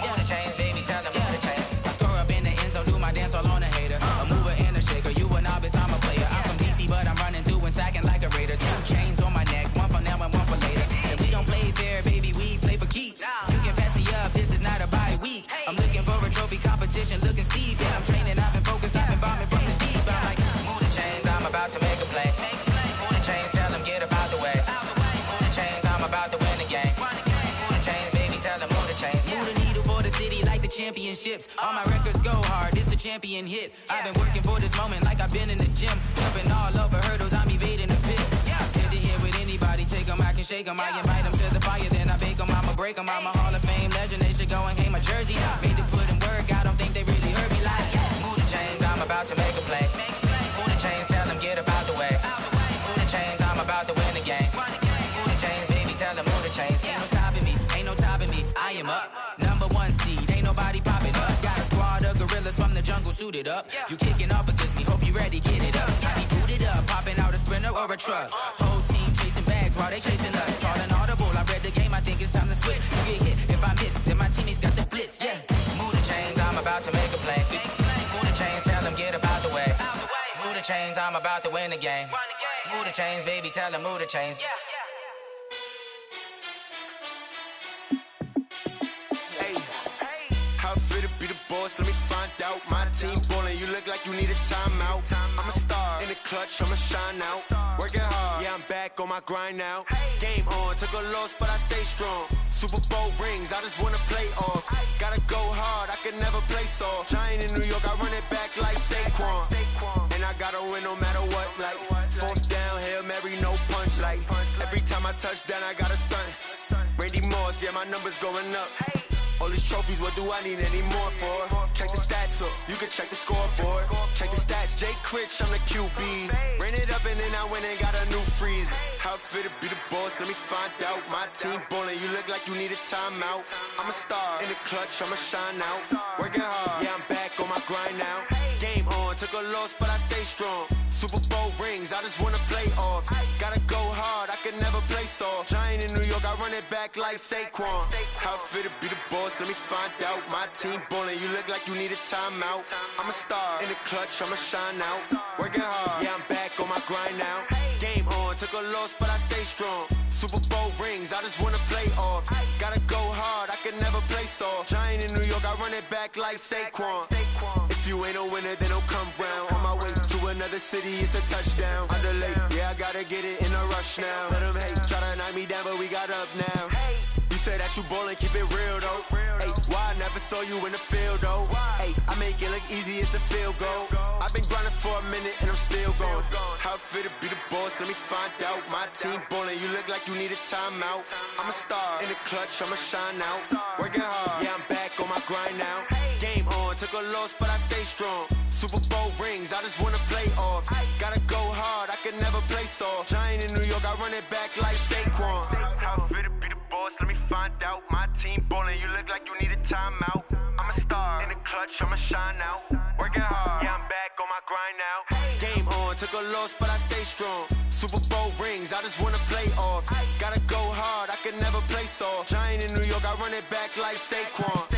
Move the chains, baby, tell them move the chains. I score up in the end zone, do my dance all on a hater. A mover and a shaker, you a novice, I'm a player. I'm from DC, but I'm running through and sacking like a raider. 2 chains on my neck, one for now and one for later. And we don't play fair, baby, we play for keeps. You can pass me up, this is not a bye week. I'm looking for a trophy competition, looking steep. Yeah, I'm training, I've been focused, I've been bombing from the deep. I'm like, move the chains, I'm about to make a play. Move the chains, tell them get about the way. Move the chains, I'm about to win the game. Move the chains, baby, tell them move the chains. Move the needle for the city like the championships. All my records go hard, it's a champion hit. I've been working for this moment like I've been in the gym. Jumping all over hurdles, I'm evading the pit. Head to head with anybody, take them, I can shake them. I invite them to the fire, then I bake them, I'ma break them. I'm a Hall of Fame legend, they should go and hang my jersey. Made to put in work, I don't think they really heard me like, move the chains, I'm about to make a play. Move the chains, tell them get about the way. Move the chains, I'm about to win the game. Move the chains, baby, tell them move the chains. Ain't no stopping me, ain't no topping me, I am up. Number 1 seed, ain't nobody popping up. Got a squad of gorillas from the jungle suited up. You kicking off against me, hope you ready, get it up. I be booted up, popping out a Sprinter or a truck. Whole team chasing bags while they chasing us. Calling audible, I read the game, I think it's time to switch. You get hit, if I miss, then my teammates got the blitz, yeah. Move the chains, I'm about to make a play. Move the chains, tell them get about the way. Move the chains, I'm about to win the game. Move the chains, baby, tell them move the chains. Hey, how fit to be the boss? Let me find out. My team ballin', you look like you need a timeout. I'm a star in the club. clutch, I'ma shine out. Working hard, yeah, I'm back on my grind now. Game on, took a loss, but I stay strong. Super Bowl rings, I just wanna play off. Gotta go hard, I can never play soft. Giant in New York, I run it back like Saquon. And I gotta win no matter what, like fourth down, Hail Mary, no punch. Like every time I touch down, I gotta stunt. Randy Moss, yeah, my numbers going up. All these trophies, what do I need any more for? Check the stats up, you can check the scoreboard. Check the stats, Jay Critch, I'm the QB. Ran it up and then I went and got a new freeze. How it feel to be the boss, let me find out. My team ballin', you look like you need a timeout. I'm a star, in the clutch, I'ma shine out. Working hard, yeah, I'm back on my grind now. Game on, took a loss, but I stay strong. Super Bowl rings, I just wanna play off. Gotta go hard, I can never play soft. Giant in New York, I run it back like Saquon. How it feel to be the boss, let me find out. My team ballin', you look like you need a timeout. I'm a star, in the clutch, I'ma shine out. Working hard, yeah, I'm back on my grind now. Game on, took a loss, but I stay strong. Super Bowl rings, I just wanna play off. Gotta go hard, I can never play soft. Giant in New York, I run it back like Saquon. If you ain't a winner, then don't come round. On my way to another city, it's a touchdown. Underlay, yeah, I gotta get it in a rush now. Let them hate, try to knock me down, but we got up now. You said that you ballin', keep it real though. Hey, why I never saw you in the field though? Hey, I make it look easy, it's a field goal. I've been grinding for a minute and I'm still going. How it feel to be the boss, let me find out. My team ballin', you look like you need a timeout. I'm a star, in the clutch, I'ma shine out. Working hard, yeah, I'm back on my grind now. Game on, took a loss, but I stay strong. Super Bowl rings, I just wanna play off. Gotta go hard, I can never play soft. Giant in New York, I run it back like Saquon. How it feel to be the boss, let me find out. My team ballin', you look like you need a timeout. I'm a star, in the clutch, I'ma shine out. Working hard, yeah, I'm back on my grind now. Game on, took a loss, but I stay strong. Super Bowl rings, I just wanna play off. Gotta go hard, I can never play soft. Giant in New York, I run it back like Saquon.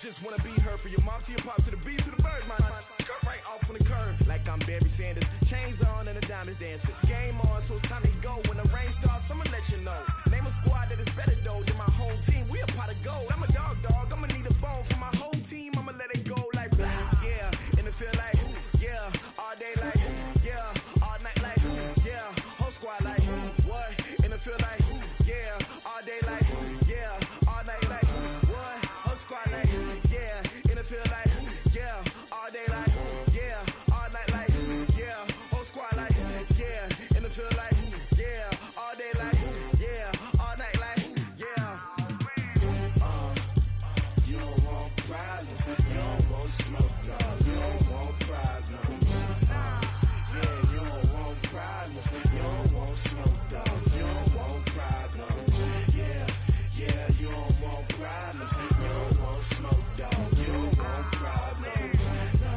Just wanna be heard, for your mom to your pop to the beat to the birds, man. Cut right off on the curb, like I'm Barry Sanders. Chains on and the diamonds dancing. Game on, so it's time to go. When the rain starts, I'ma let you know. Name a squad that is better though than my home team. We a pot of gold. I'm a dog. I'ma need a bone for my whole team. I'ma let it go like yeah. And it feel like yeah. All day like yeah. All night like yeah. Whole squad like what? And it feel like yeah. All day like yeah. All night like what? Whole squad like yeah. And it feel like yeah. All day like yeah. All night like yeah. Whole squad like yeah. And it feel like yeah. All day like yeah. All night like yeah. You don't want problems. You don't want smoke, no. You don't want problems. Yeah, you don't want problems. You don't want smoke, no. You don't want problems. Yeah, you don't want problems. You don't want smoke, dog. You don't want problems. No,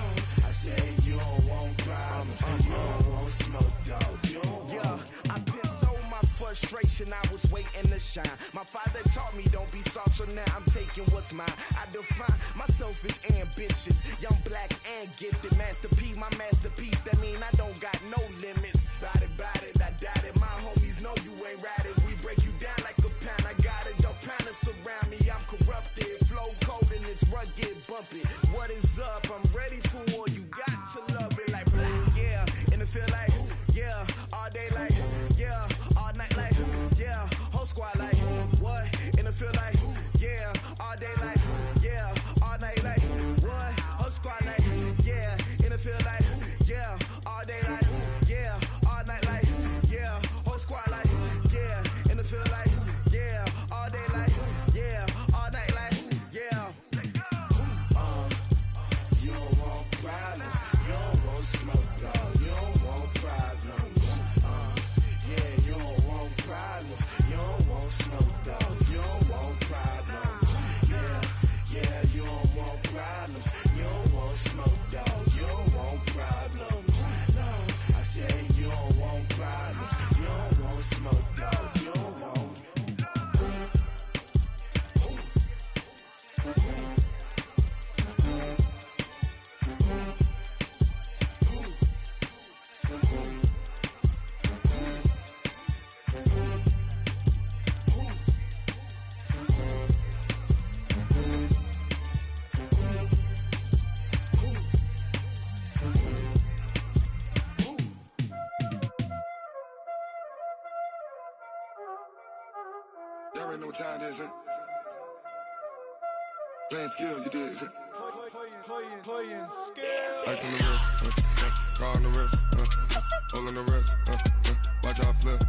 I say you don't want problems. You don't want smoke, dog. You don't want. Yeah, I pissed so my frustration. I was waiting time to shine. My father taught me don't be soft, so now I'm taking what's mine. I define myself as ambitious, young, black, and gifted. Master P, my masterpiece, that mean I don't got no limits. Bout it, I doubt it. My homies know you ain't ride it. We break you down like a pound. I got it, don't pound to surround me. I'm corrupted, flow cold and it's rugged, bumping. What is up? I'm ready for war. You got to love it like, yeah. And it feel like, yeah. All day like, yeah. All night like, yeah. Whole squad like, what? And it feel like, yeah. All day like, yeah. All night like, what? Whole squad like, yeah. And it feel like, yeah. All day like, yeah. All night like, yeah. Whole squad like, yeah. And it feel like, yeah. All day like, yeah. All night like, yeah. You don't want problems. You don't want smoke, dog. You don't want problems. Yeah, you don't want problems. You don't want smoke, dog. You don't want problems. Yeah, you don't want problems. You don't want smoke, dog. You don't want problems. No, I said you don't want problems. You don't want smoke, dog. You don't want. Y'all already know what time it is, huh? Playing skills, you did. Playing skills. Ice on the wrist, car on the wrist, hole in the wrist, watch how I flip,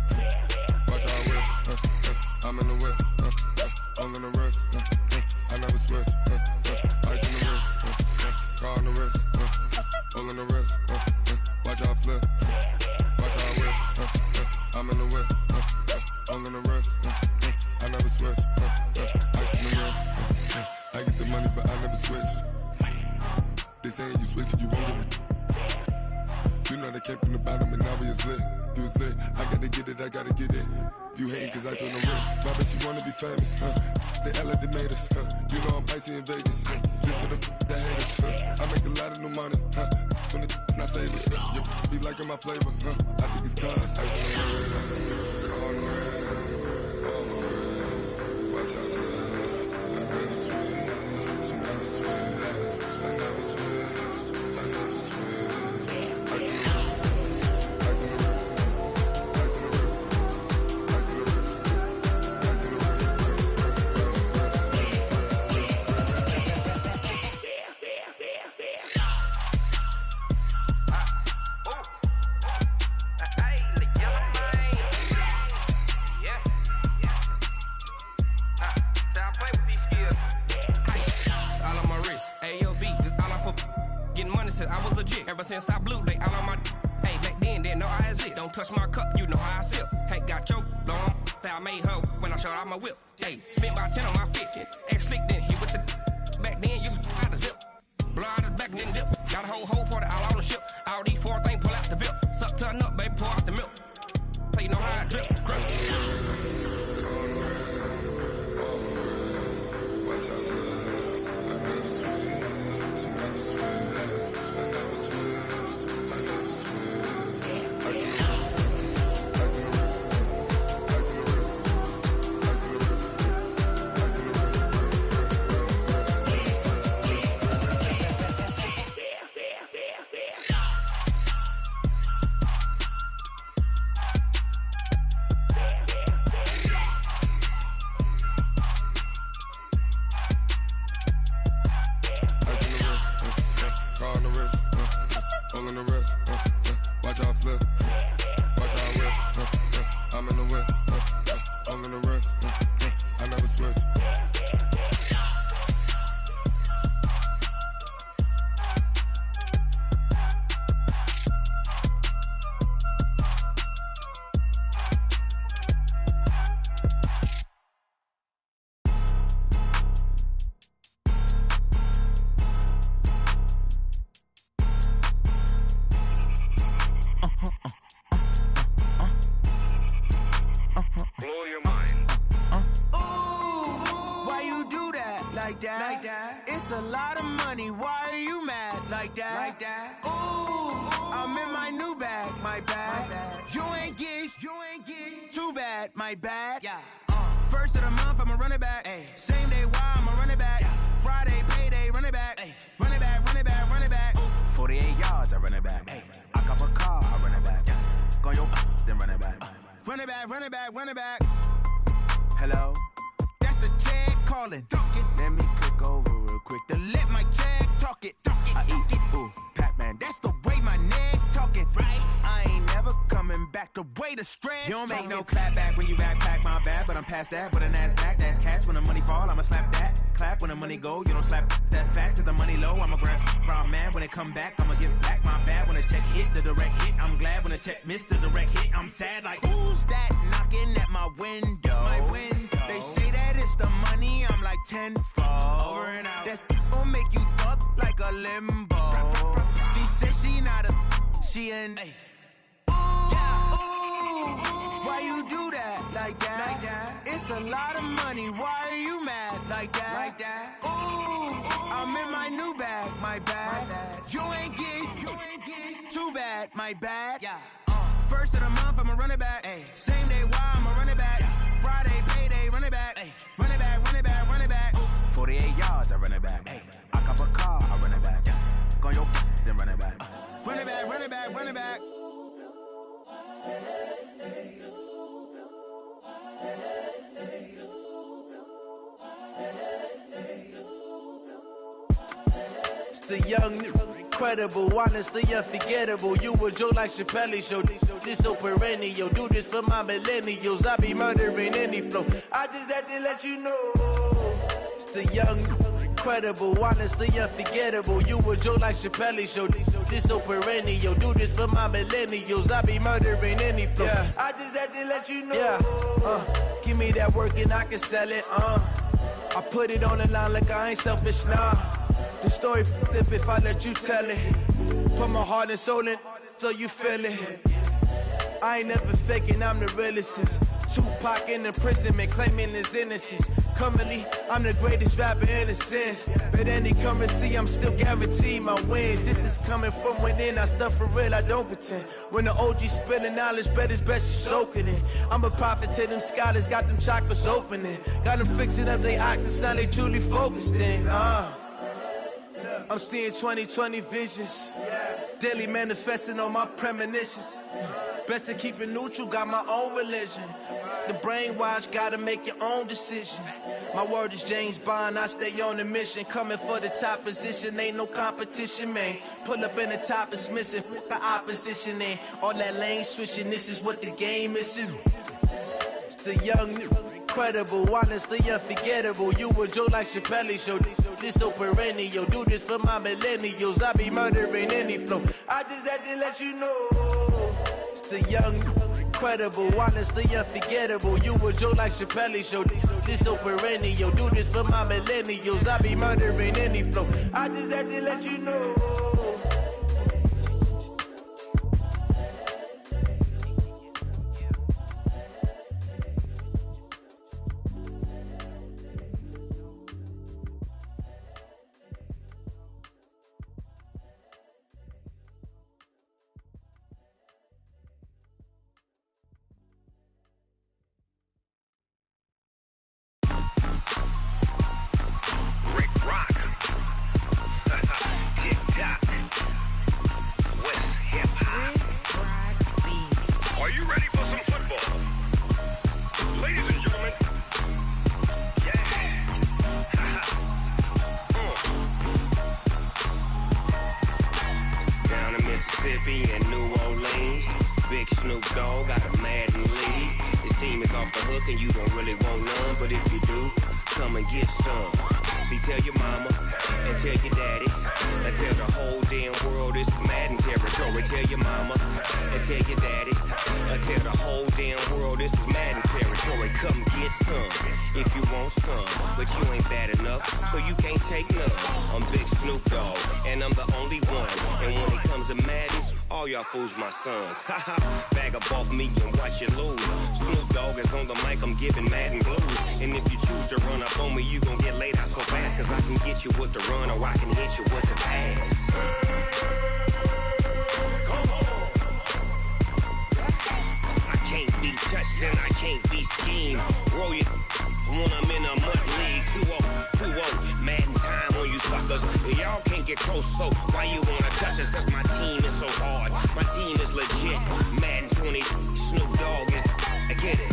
watch how I whip, I'm in the whip, hole in the wrist, I never switch, ice on the wrist, car on the wrist, hole in the wrist, watch how I flip, watch how I whip, I'm in the whip, hole in the wrist, I never switch, ice on the wrist, I get the money but I never switch. They saying you switch it, you won't get it. You know they came from the bottom and now we is lit. You was lit, I gotta get it, I gotta get it. You hating cause ice on the wrist. My bitch, you wanna be famous, They Ella, they made us, You know I'm icy in Vegas, This for the haters, I make a lot of new money, When the not savers, You be liking my flavor, I think it's cause ice on the wrist, car on the wrist, all the wrist. Watch out, cuz I never switch, you never switch. I never switch, I never switch. Ice in the wrist, ice in the wrist, ice in the wrist, ice in the wrist, ice in the wrist, I was legit. Ever since I blew, they all on my. Hey, back then, didn't know I exist. Don't touch my cup, you know how I sip. Hey, got your long. I made her when I showed out my whip. Hey, spent about 10 on my fit. X slick, then hit with the. Back then, used to out the zip. Blow out his back, then dip. Got a whole party all on the ship. All these four things pull out the VIP. Suck, turn up, baby, pour out the milk. So you know how I drip. Crush. watch out, cuz I never switch, I never switch. I never switch, I never switch. Ice in the wrist, ice in the wrist, ice in the wrist, ice in the wrist, ice in the wrist. Car on the wrist, hole in the wrist, watch how I flip, watch how I whip, I'm in the whip, hole in the wrist, I never switch. that. It's a lot of money, why are you mad like that? Ooh, I'm in my new bag, my bad. You ain't get too bad, my bad. Yeah. First of the month, I'ma run it back. Ay. Same day, why I'ma run it back. Friday, payday, run it back. Ay. Run it back, run it back, run it back. 48 yards, I run it back. Ay. I cop a car, I run it back. Go your then run it back. Run it back, run it back, run it back. Hello? That's the check calling. Let me click over real quick to let my check talk it. I eat it, ooh, Pac-Man. That's the way my neck talking. Right? I ain't never coming back the way the stress. You don't make no clap back when you backpack, my bad. But I'm past that with an ass back. That's cash when the money fall. I'ma slap that. Clap when the money go. You don't slap. That's facts. If the money low, I'ma grab raw man. When it come back, I'ma give back my bad. When the check hit, the direct hit. I'm glad when the check missed the direct hit. I'm sad like who's that knocking at my window? My window. They say that it's the money. I'm like tenfold. Over and out. That's gon' make you up like a limbo. She said she not a. She an. Ay. Why you do that like that? It's a lot of money. Why are you mad like that? Ooh, I'm in my new bag, my bad. You ain't get too bad, my bad. Yeah. First of the month, I'ma run it back. Ay. Same day, why I'ma run it back. Friday, payday, run it back. Ay. Run it back, run it back, run it back. 48 yards, I run it back. Ay. I cop a car, I run it back. Go your then run it back. Run it back, run it back, run it back. It's the young, incredible, honestly unforgettable. You a Joe like Chappelle show. This so perennial. Do this for my millennials. I be murdering any flow. I just had to let you know. It's the young, incredible, honestly unforgettable. You a Joe like Chappelle show. This so perennial. Do this for my millennials. I be murdering any flow. Yeah. I just had to let you know. Yeah. Give me that work and I can sell it. I put it on the line like I ain't selfish, nah. The story flip if I let you tell it. Put my heart and soul in so you feel it. I ain't never faking, I'm the realest since Tupac in imprisonment, claiming his innocence. Currently, I'm the greatest rapper in a sense. But any currency, I'm still guaranteed my wins. This is coming from within, I stuff for real, I don't pretend. When the OG spilling knowledge, bet it's best you soak it in. I'm a prophet to them scholars, got them chakras opening. Got them fixing up they octaves, now they truly focused in. I'm seeing 2020 visions. Daily manifesting on my premonitions. Best to keep it neutral, got my own religion. The brainwash, gotta make your own decision. My word is James Bond, I stay on the mission. Coming for the top position, ain't no competition, man. Pull up in the top, it's missing, the opposition ain't. All that lane switching, this is what the game is. It's the young, incredible, honestly unforgettable. You a Joe like Chappelle show. This so perennial. Do this for my millennials. I be murdering any flow. I just had to let you know. It's the young, incredible, honestly unforgettable. You a Joe like Chappelle show. This so perennial. Do this for my millennials. I be murdering any flow. I just had to let you know. All y'all fools my sons. Haha, bag up off me and watch you lose. Snoop Dogg is on the mic, I'm giving Madden blues. And if you choose to run up on me, you gon' get laid out so fast. Cause I can get you with the run or I can hit you with the pass. I can't be touched and I can't be schemed. Roll you when I'm in a mud league. 2-0, Madden time on you suckers. Y'all can't get close, so why you wanna touch us? Cause my team is so hard, my team is legit. Madden 20, Snoop Dogg is, I get it.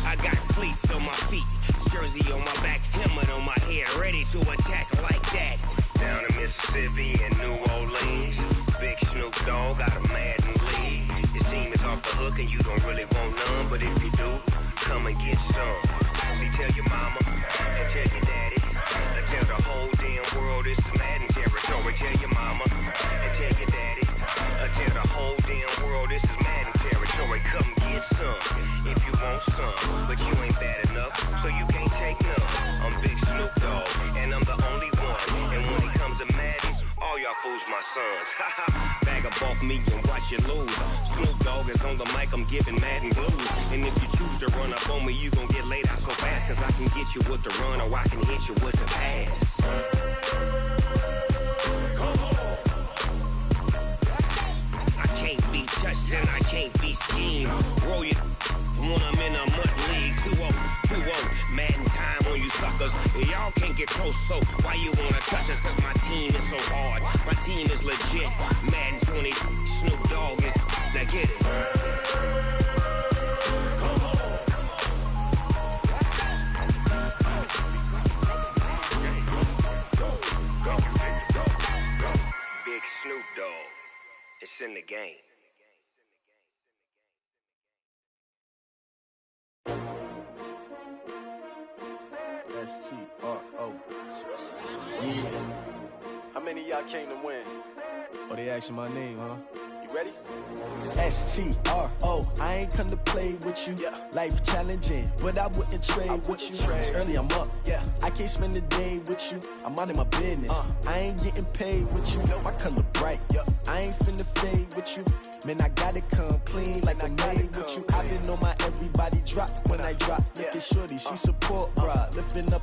I got cleats on my feet, jersey on my back, helmet on my head, ready to attack like that. Down in Mississippi and New Orleans, big Snoop Dogg got a Madden league. Your team is off the hook and you don't really want none, but if you do, come and get some. See, tell your mama and tell your daddy, and tell the whole damn world this is Madden territory. Tell your mama and tell your daddy, and tell the whole damn world this is Madden territory. Come get some if you want some, but you ain't bad enough, so you can't take none. I'm Big Snoop Dogg, and I'm the only one. And when it comes to Madden, all y'all fools my sons. Bag up off me and watch you lose. Snoop Dogg is on the mic, I'm giving Madden blues. And if you choose to run up on me, you gon' get laid out so fast. Cause I can get you with the run or I can hit you with the pass. I can't be touched and I can't be schemed. Roll you when I'm in a mud league. 2-0, Madden time on you suckers. Y'all can't get close, so why you wanna touch us? Cause my team is so hard, my team is legit. Madden 20, Snoop Dogg is, now get it. Big Snoop Dogg, it's in the game. S-T-R-O. Yeah. How many of y'all came to win? Oh, they asking my name, huh? You ready? S-T-R-O. I ain't come to play with you. Yeah. Life challenging, but I wouldn't trade with you. It's early, I'm up. Yeah. I can't spend the day with you. I'm minding my business. I ain't getting paid with you. My color bright. I ain't finna fade with you. Man, I gotta come clean like I made with you. I've been on my everybody drop when I drop. Look at shorty, she support, bruh. Lifting up,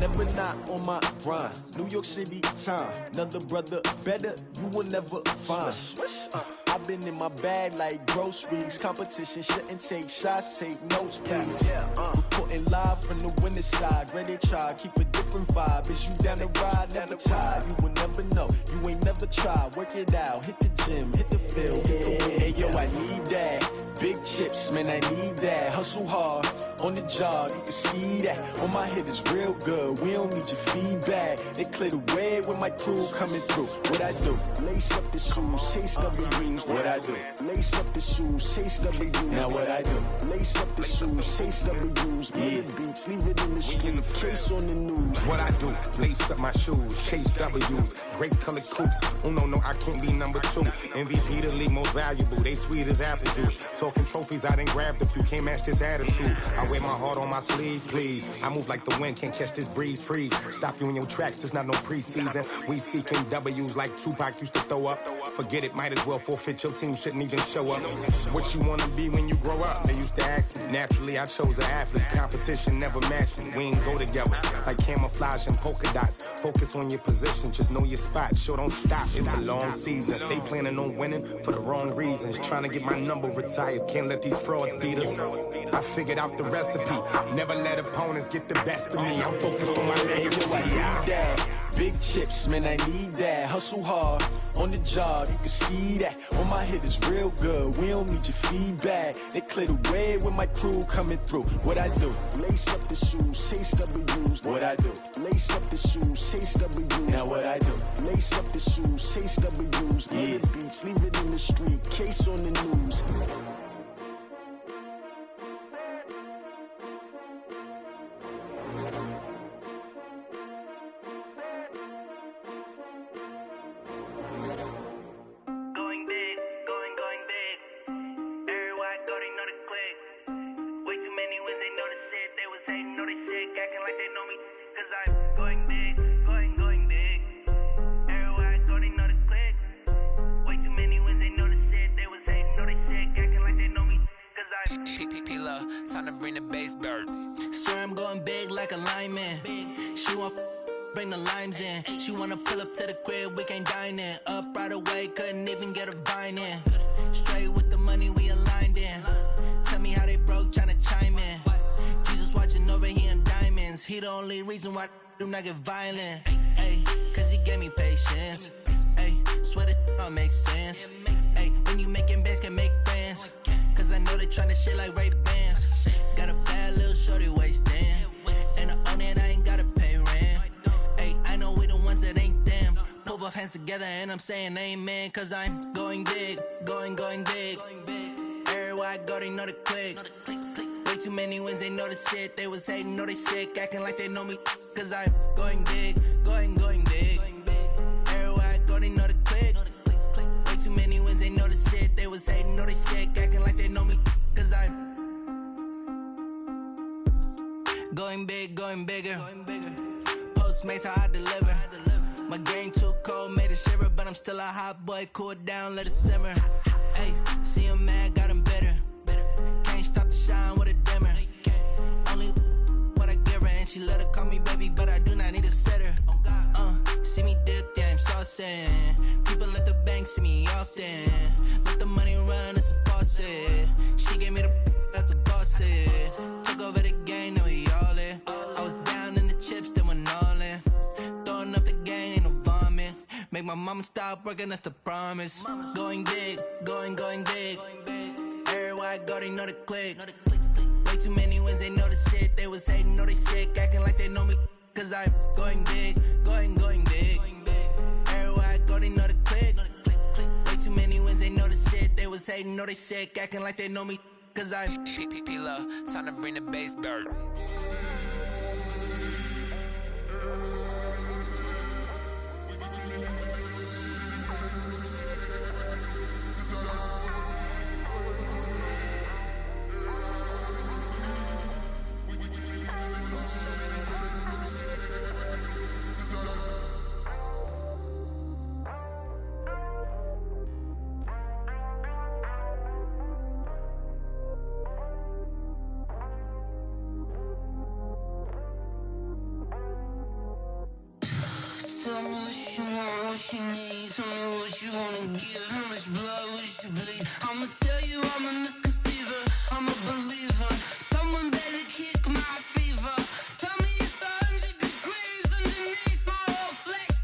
never not on my grind. New York City time. Another brother better, you will never find. I've been in my bag like groceries. Competition shouldn't take shots, take notes, please. Reporting live from the winning side. Ready to try, keep a different vibe. Is you down the ride, never tired. You will never know, you ain't never tried. Work it out, hit the gym, hit the field, hit the win. Hey yo, I need that. Big chips, man, I need that. Hustle hard, on the job, you can see that. On my head is real good, we don't need your feedback. They clear the way with my crew coming through. What I do? Lace up the shoes, chase W's. What I do? Lace up the shoes, chase W's. Now what I do? Lace up the shoes, chase W's. Yeah. Beats, leave it in the street, case on the news. What I do? Lace up my shoes, chase W's. Great colored coops. Oh no, I can't be number 2. MVP the league most valuable. They sweet as apple juice. Talking trophies, I done grabbed a few. Can't match this attitude. I wear my heart on my sleeve, please. I move like the wind, can't catch this breeze, freeze. Stop you in your tracks, there's not no preseason. We seeking W's like Tupac used to throw up. Forget it, might as well forfeit. Your team shouldn't even show up. What you wanna be when you grow up? They used to ask me. Naturally, I chose an athlete. Competition never matched me. We ain't go together like camouflage and polka dots. Focus on your position, just know your spot. Sure, don't stop. It's a long season. They planning on winning for the wrong reasons. Trying to get my number retired. Can't let these frauds beat us. I figured out the recipe. Never let opponents get the best of me. I'm focused on my legacy. I need that. Big chips, man, I need that. Hustle hard, on the job, you can see that. On my head is real good, we don't need your feedback. They clear the way with my crew coming through. What I do? Lace up the shoes, chase W's. What I do? Lace up the shoes, chase W's. Now what I do? Lace up the shoes, chase W's. Yeah. Beats, leave it in the street, case on the news. P-P-P-P-P-Love, time to bring the bass bird. Swear I'm going big like a lineman. She want bring the limes in. She wanna pull up to the crib, we can't dine in. Up right away, couldn't even get a vine in. Straight with the money, we aligned in. Tell me how they broke, tryna chime in. Jesus watching over here in diamonds. He the only reason why I do not get violent. Ay, cause he gave me patience. Ay, swear that all makes sense. Ay, when you making bands, can make friends. Cause I know they tryna shit like Ray-Bans. Got a bad little shorty wasting. And I own it, I ain't gotta pay rent. Ay, I know we the ones that ain't them. Pull both hands together and I'm saying amen. Cause I'm going big, going big. Everywhere I go, they know the click. Way too many wins, they know the shit. They was hating, know they sick, acting like they know me. Cause I'm going big, going big. Everywhere I go, they know the click. Way too many wins, they know the shit. They was hating, know they sick, acting like they know me. Cause I'm going big, going bigger. Postmates, how I deliver. My game too cold, made it shiver. But I'm still a hot boy, cool it down, let it simmer. Hey, see him mad, got him bitter. Can't stop the shine with a dimmer. Only what I give her, and she let her call me baby, but I do not need a sitter. See me dip, yeah, I'm saucing. People at the bank see me often. Let the money run, it's a faucet. She gave me the that's a bosses. Took over the game, now we all in. I was down in the chips, then went all in. Throwing up the game, ain't no vomit. Make my mama stop working, that's the promise. Going big, going big. Everywhere I go, they know the click. Way too many wins, they know the shit. They was hating, know they sick, acting like they know me. Cause I'm going big, going big. Everywhere I go, they know the click. Way too many wins, they know the shit. They was hating, know they sick, acting like they know me. Cause I'm P-P-P-Love, time to bring the bass bird. Tell me what you want, what you need. Tell me what you wanna give. How much blood would you bleed? I'ma tell you I'm a misconceiver. I'm a believer. Someone better kick my fever. Tell me it's 100 degrees underneath my whole flesh.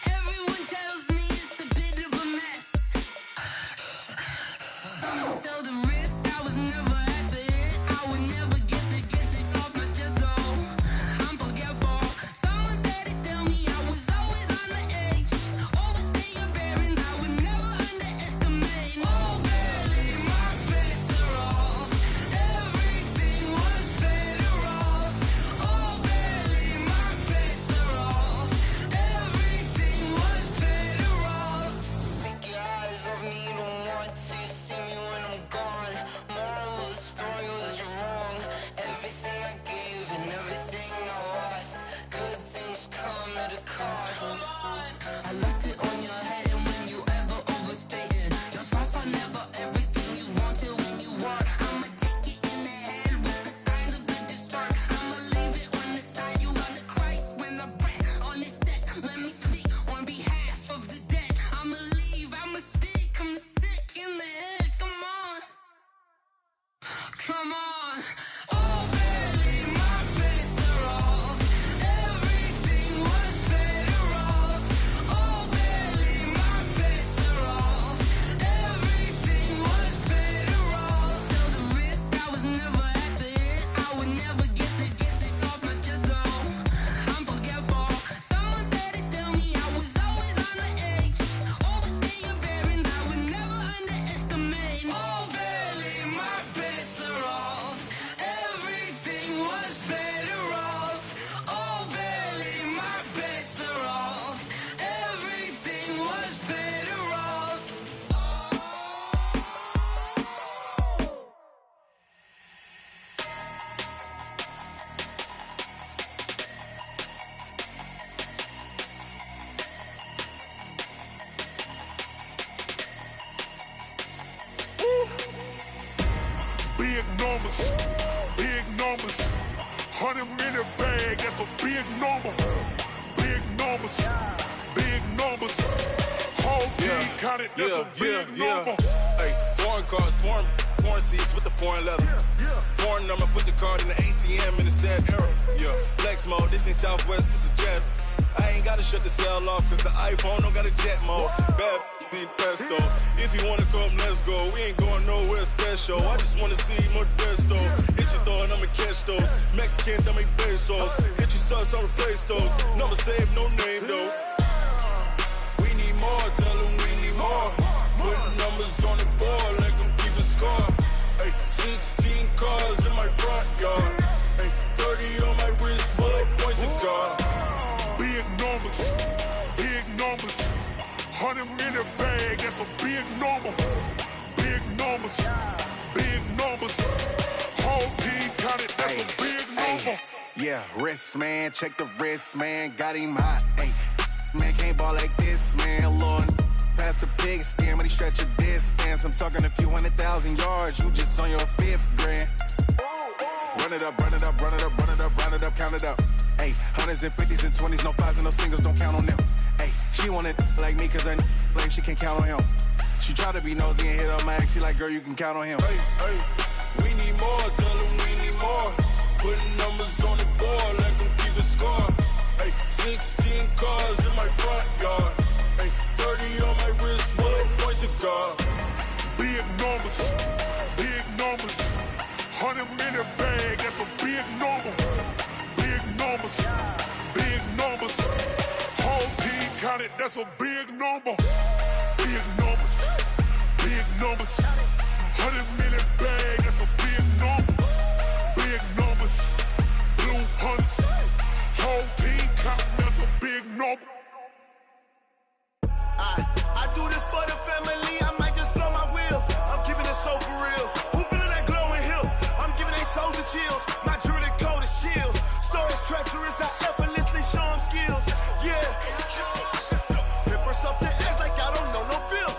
Everyone tells me it's a bit of a mess. I'ma tell the risk I was never at the end. I would never get the off my chest though. I'm forgetful. Someone better tell me I was always on the edge. Overstay your bearings, I would never underage. numbers, big numbers. 100-minute bag, that's a big number. Big numbers, big numbers. Whole team counted, that's a big number. Hey, foreign cars, foreign seats with the foreign leather. Foreign number, put the card in the ATM in the sad era. Yeah, flex mode, this ain't Southwest, this is Jet. I ain't gotta shut the cell off, cause the iPhone don't got a jet mode. Bad need pesto. If you wanna come, let's go. We ain't going nowhere special. I just wanna see Modesto. Hit your throw and I'ma catch those. Mexican, dummy pesos. Hit your sauce, I'll replace those. Number saved, no name though. We need more, tell them we need more. Put numbers on the board, let them keep a score. Hey, 16 cars in my front yard. Hey, 30 on my wrist, bullet point to God. Big numbers, big numbers. 100-minute bag, that's a big number. Big numbers, big numbers. Whole team counted, that's a big number. Yeah, wrist man, check the wrist man, got him hot. Ay, man can't ball like this, man. Lord, past the pig skin when he stretch a distance. I'm talking a few 100,000 yards, you just on your 5th grand. Run it up, run it up, run it up, run it up, run it up, count it up. Ay, 100s and 50s and 20s, no 5s and no singles, don't count on them. Ay, she want it like me cause her like she can't count on him. She try to be nosy and hit on my ex, she like, girl, you can count on him. Hey, we need more, tell them we need more. Putting numbers on the board, let them keep a score. Hey, 16 cars in my front yard. Hey, 30 on my wrist, bullet point to God. Big numbers, big numbers. 100-minute bag, that's a big number. Big numbers, big numbers. Whole team counted, that's a big number. Big numbers, big numbers. 100-minute bag, that's a big number. Big numbers, blue hunts. Whole team counting, that's a big number. I do this for the family, I might just blow my wheel. I'm keeping it so for real. Who feeling that glowing hill? I'm giving they soldier chills. My jewelry code is chill. Storage treacherous, I effortlessly show them skills. Yeah. Paper stuff the edge like I don't know no bill.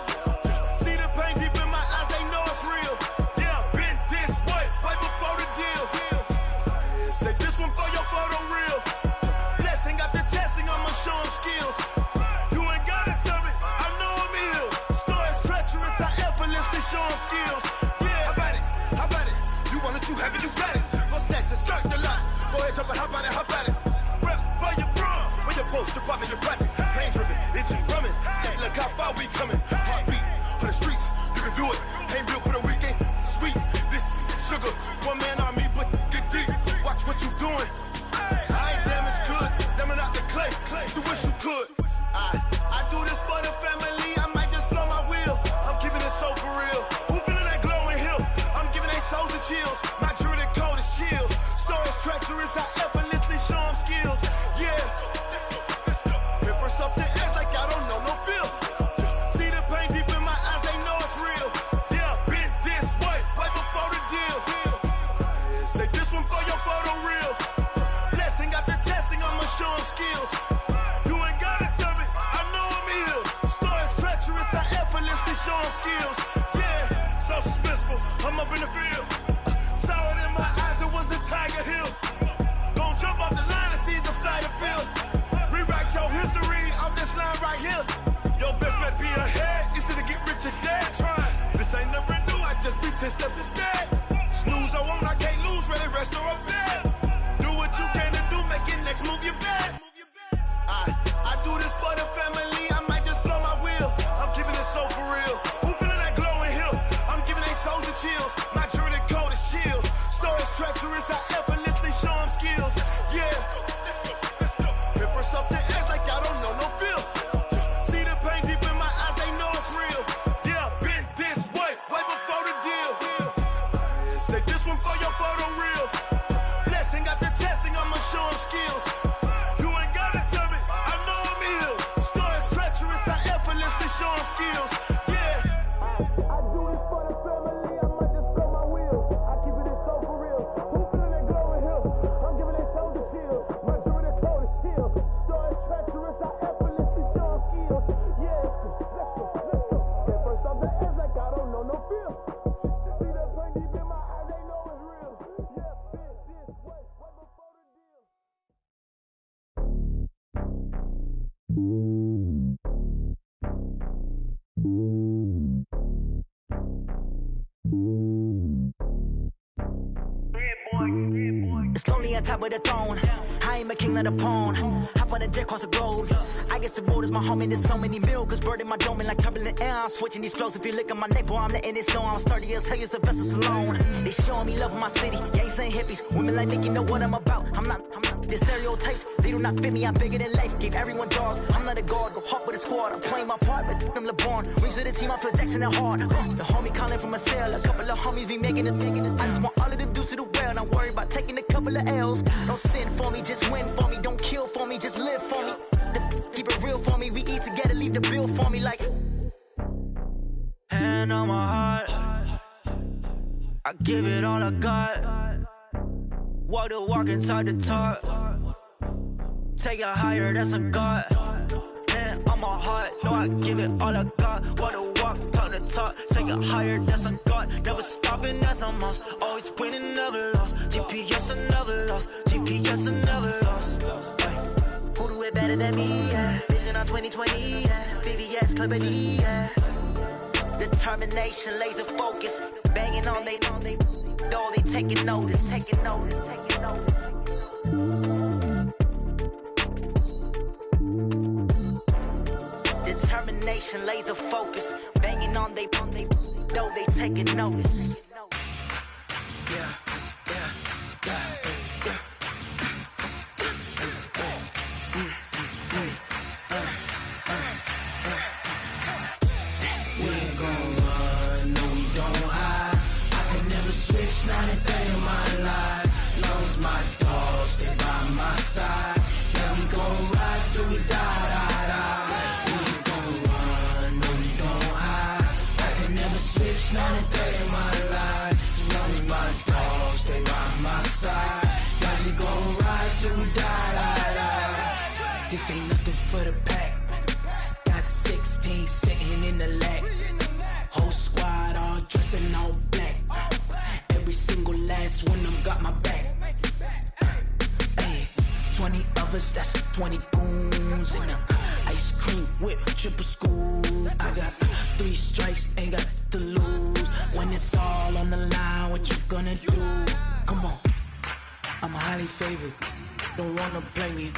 See the pain deep in my eyes, they know it's real. Yeah, been this way, way before the deal. Say this one for your photo reel. Blessing after testing, I'ma show them skills. You ain't gotta tell me, I know I'm ill. Storage treacherous, I effortlessly show them skills. Yeah, how about it? How about it? You want it, you have it, you got it. Go snatch it, start the lot. Go ahead, jump it, how about it, how about it? Rep for your prom, when you're supposed to pop in your projects. Pain driven, itching, drumming. Hey, look how far we coming. Heartbeat on the streets, you can do it. Ain't built for the weekend, sweet. This sugar, one man army, but get deep. Watch what you doing. I ain't damaged goods, damn it out the clay. You wish you could. I do this for the family, I might just blow my wheel. I'm keeping it so for real. Who feeling that glowing hill? I'm giving they soldier chills. My jewelry code is chill. Storage treacherous, I effortlessly show them skills. Yeah. Paper stuff the edge like I don't know no bill. See the pain deep in my eyes, they know it's real. Yeah, been this way, way before the deal. Say this one for your photo reel. Blessing after testing, I'ma show them skills. You ain't gotta tell me, I know I'm ill. Storage treacherous, I effortlessly show them skills. Yeah, so suspenseful, I'm up in the field. Saw it in my eyes, it was the Tiger Hill. Gon' jump off the line and see the flyer field. Rewrite your history off this line right here. Your best bet be ahead, easy to get rich or dead trying. This ain't never new, I just be 10 steps instead. Snooze I won't, I can't lose, ready, rest or I'm dead. Do what you can to do, make it next move your best. I do this for the family, I might just blow my wheel. I'm keeping it so for real. Who feeling that glowing hill? I'm giving they soldier chills. My jewelry code top of the throne. I ain't a king of the pawn. Hop on a jet across the globe. I guess the world is my home and there's so many milkers birding my dome and like turbulent air. I'm switching these flows. If you look at my neck, boy, I'm letting it snow. I'm sturdy as hell, it's a vessel alone. They showing me love in my city. Gang saying hippies. Women like Nick, you know what I'm about. I'm not the stereotypes. They do not fit me. I'm bigger than life. Gave everyone jaws. I'm not a guard. Go hard with a squad. I'm playing my part, but I'm LeBron. Wings of the team, I feel Jackson and hard. The homie calling from a cell. A couple of homies be making it. I just want all of them dudes to the well. Not worry about taking a couple of L's. Don't sin for me, just win for me. Don't kill for me, just live for me. Keep it real for me. We eat together, leave the bill for me like. Hand on my heart, I give it all I got. Walk the walk and talk the talk. Take it higher, that's a God. Hand on my heart, no, I give it all I got. Walk the walk, talk the talk. Take it higher, that's a God. Never stopping, that's a must. Always winning, never lost. GPS, I never lost. GPS, I never lost. Who do it better than me? Yeah. Vision on 2020. Yeah. VVS, Clarity. Yeah. Determination, laser focus. Banging on they door, they taking notice. Taking notice. Taking notice. Determination, laser focus. Banging on they door, they taking notice. Yeah. Not a day in my life. Lost my dogs, they by my side. Yeah, we gon' ride till we die. We ain't gon' run, no, we don't hide. I can never switch, not a day in my life. As long as my dogs stay by my side. Yeah, we gon' ride till we die. This ain't nothing for the pack. Got 16 sitting in the lap. Whole squad all dressing all black. Every single last one of them got my back. Hey, 20 of us, that's 20 goons in them. Ice cream whip, triple school. I got 3 strikes, ain't got to lose. When it's all on the line, what you gonna do? Come on, I'm highly favored. Don't wanna play me,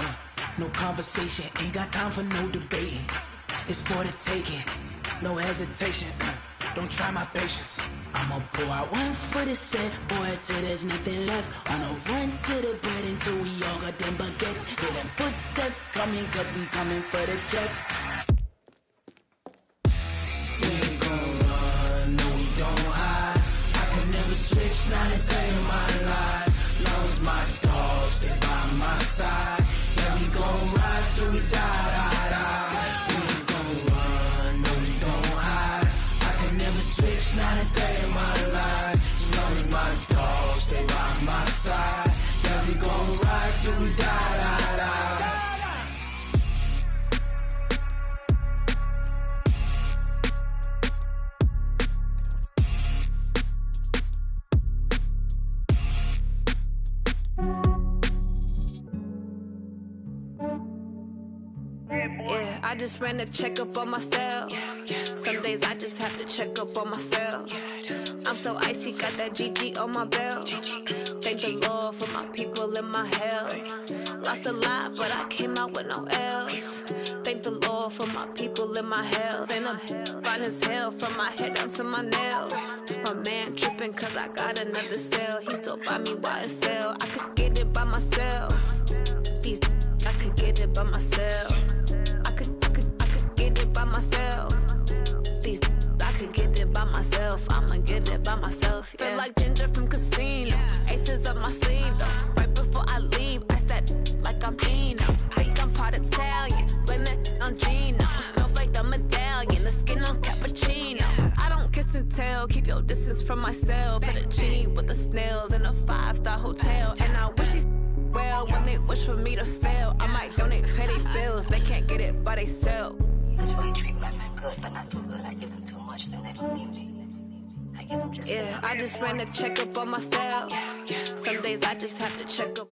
no conversation. Ain't got time for no debating. It's for the taking, no hesitation. Don't try my patience. I'ma pour out one for the set, boy, till there's nothing left. On a run to the bread until we all got them baguettes. Hear them footsteps coming, cause we coming for the check. We ain't gon' run, no, we don't hide. I can never switch, not a day in my life. Long as my dogs, they by my side. Yeah, we gon' ride till we die. We ain't gon' run, no, we don't hide. I can never switch, not a day in my life. As long as my dogs stay by my side. Yeah, we gon' ride till we die. Yeah, I just ran a checkup on myself. Some days I just have to check up on myself. I'm so icy, got that GG on my belt. Thank the Lord for my people in my health. Lost a lot, but I came out with no L's. Thank the Lord for my people in my health. And I'm fine as hell from my head down to my nails. My man tripping cause I got another cell. He still buy me YSL. I could get it by myself. These I could get it by myself. I could get it by myself. These I could get it by myself. I'ma get it by myself. Yeah. Feel like Ginger from Casino. Aces up my sleeve though. Right before I leave, I said like I'm Eno. Think I'm part Italian. Blame that on Gino. Snowflake the medallion. The skin on cappuccino. I don't kiss and tell. Keep your distance from myself. Fettuccine with the snails in a 5-star hotel. And I wish he's well when they wish for me to fail. I might donate petty bills. They can't get it by themselves. That's why you treat my friend good, but not too good. I give them too much, then they don't need me. I give them just I just ran a checkup on myself. Some days I just have to check up.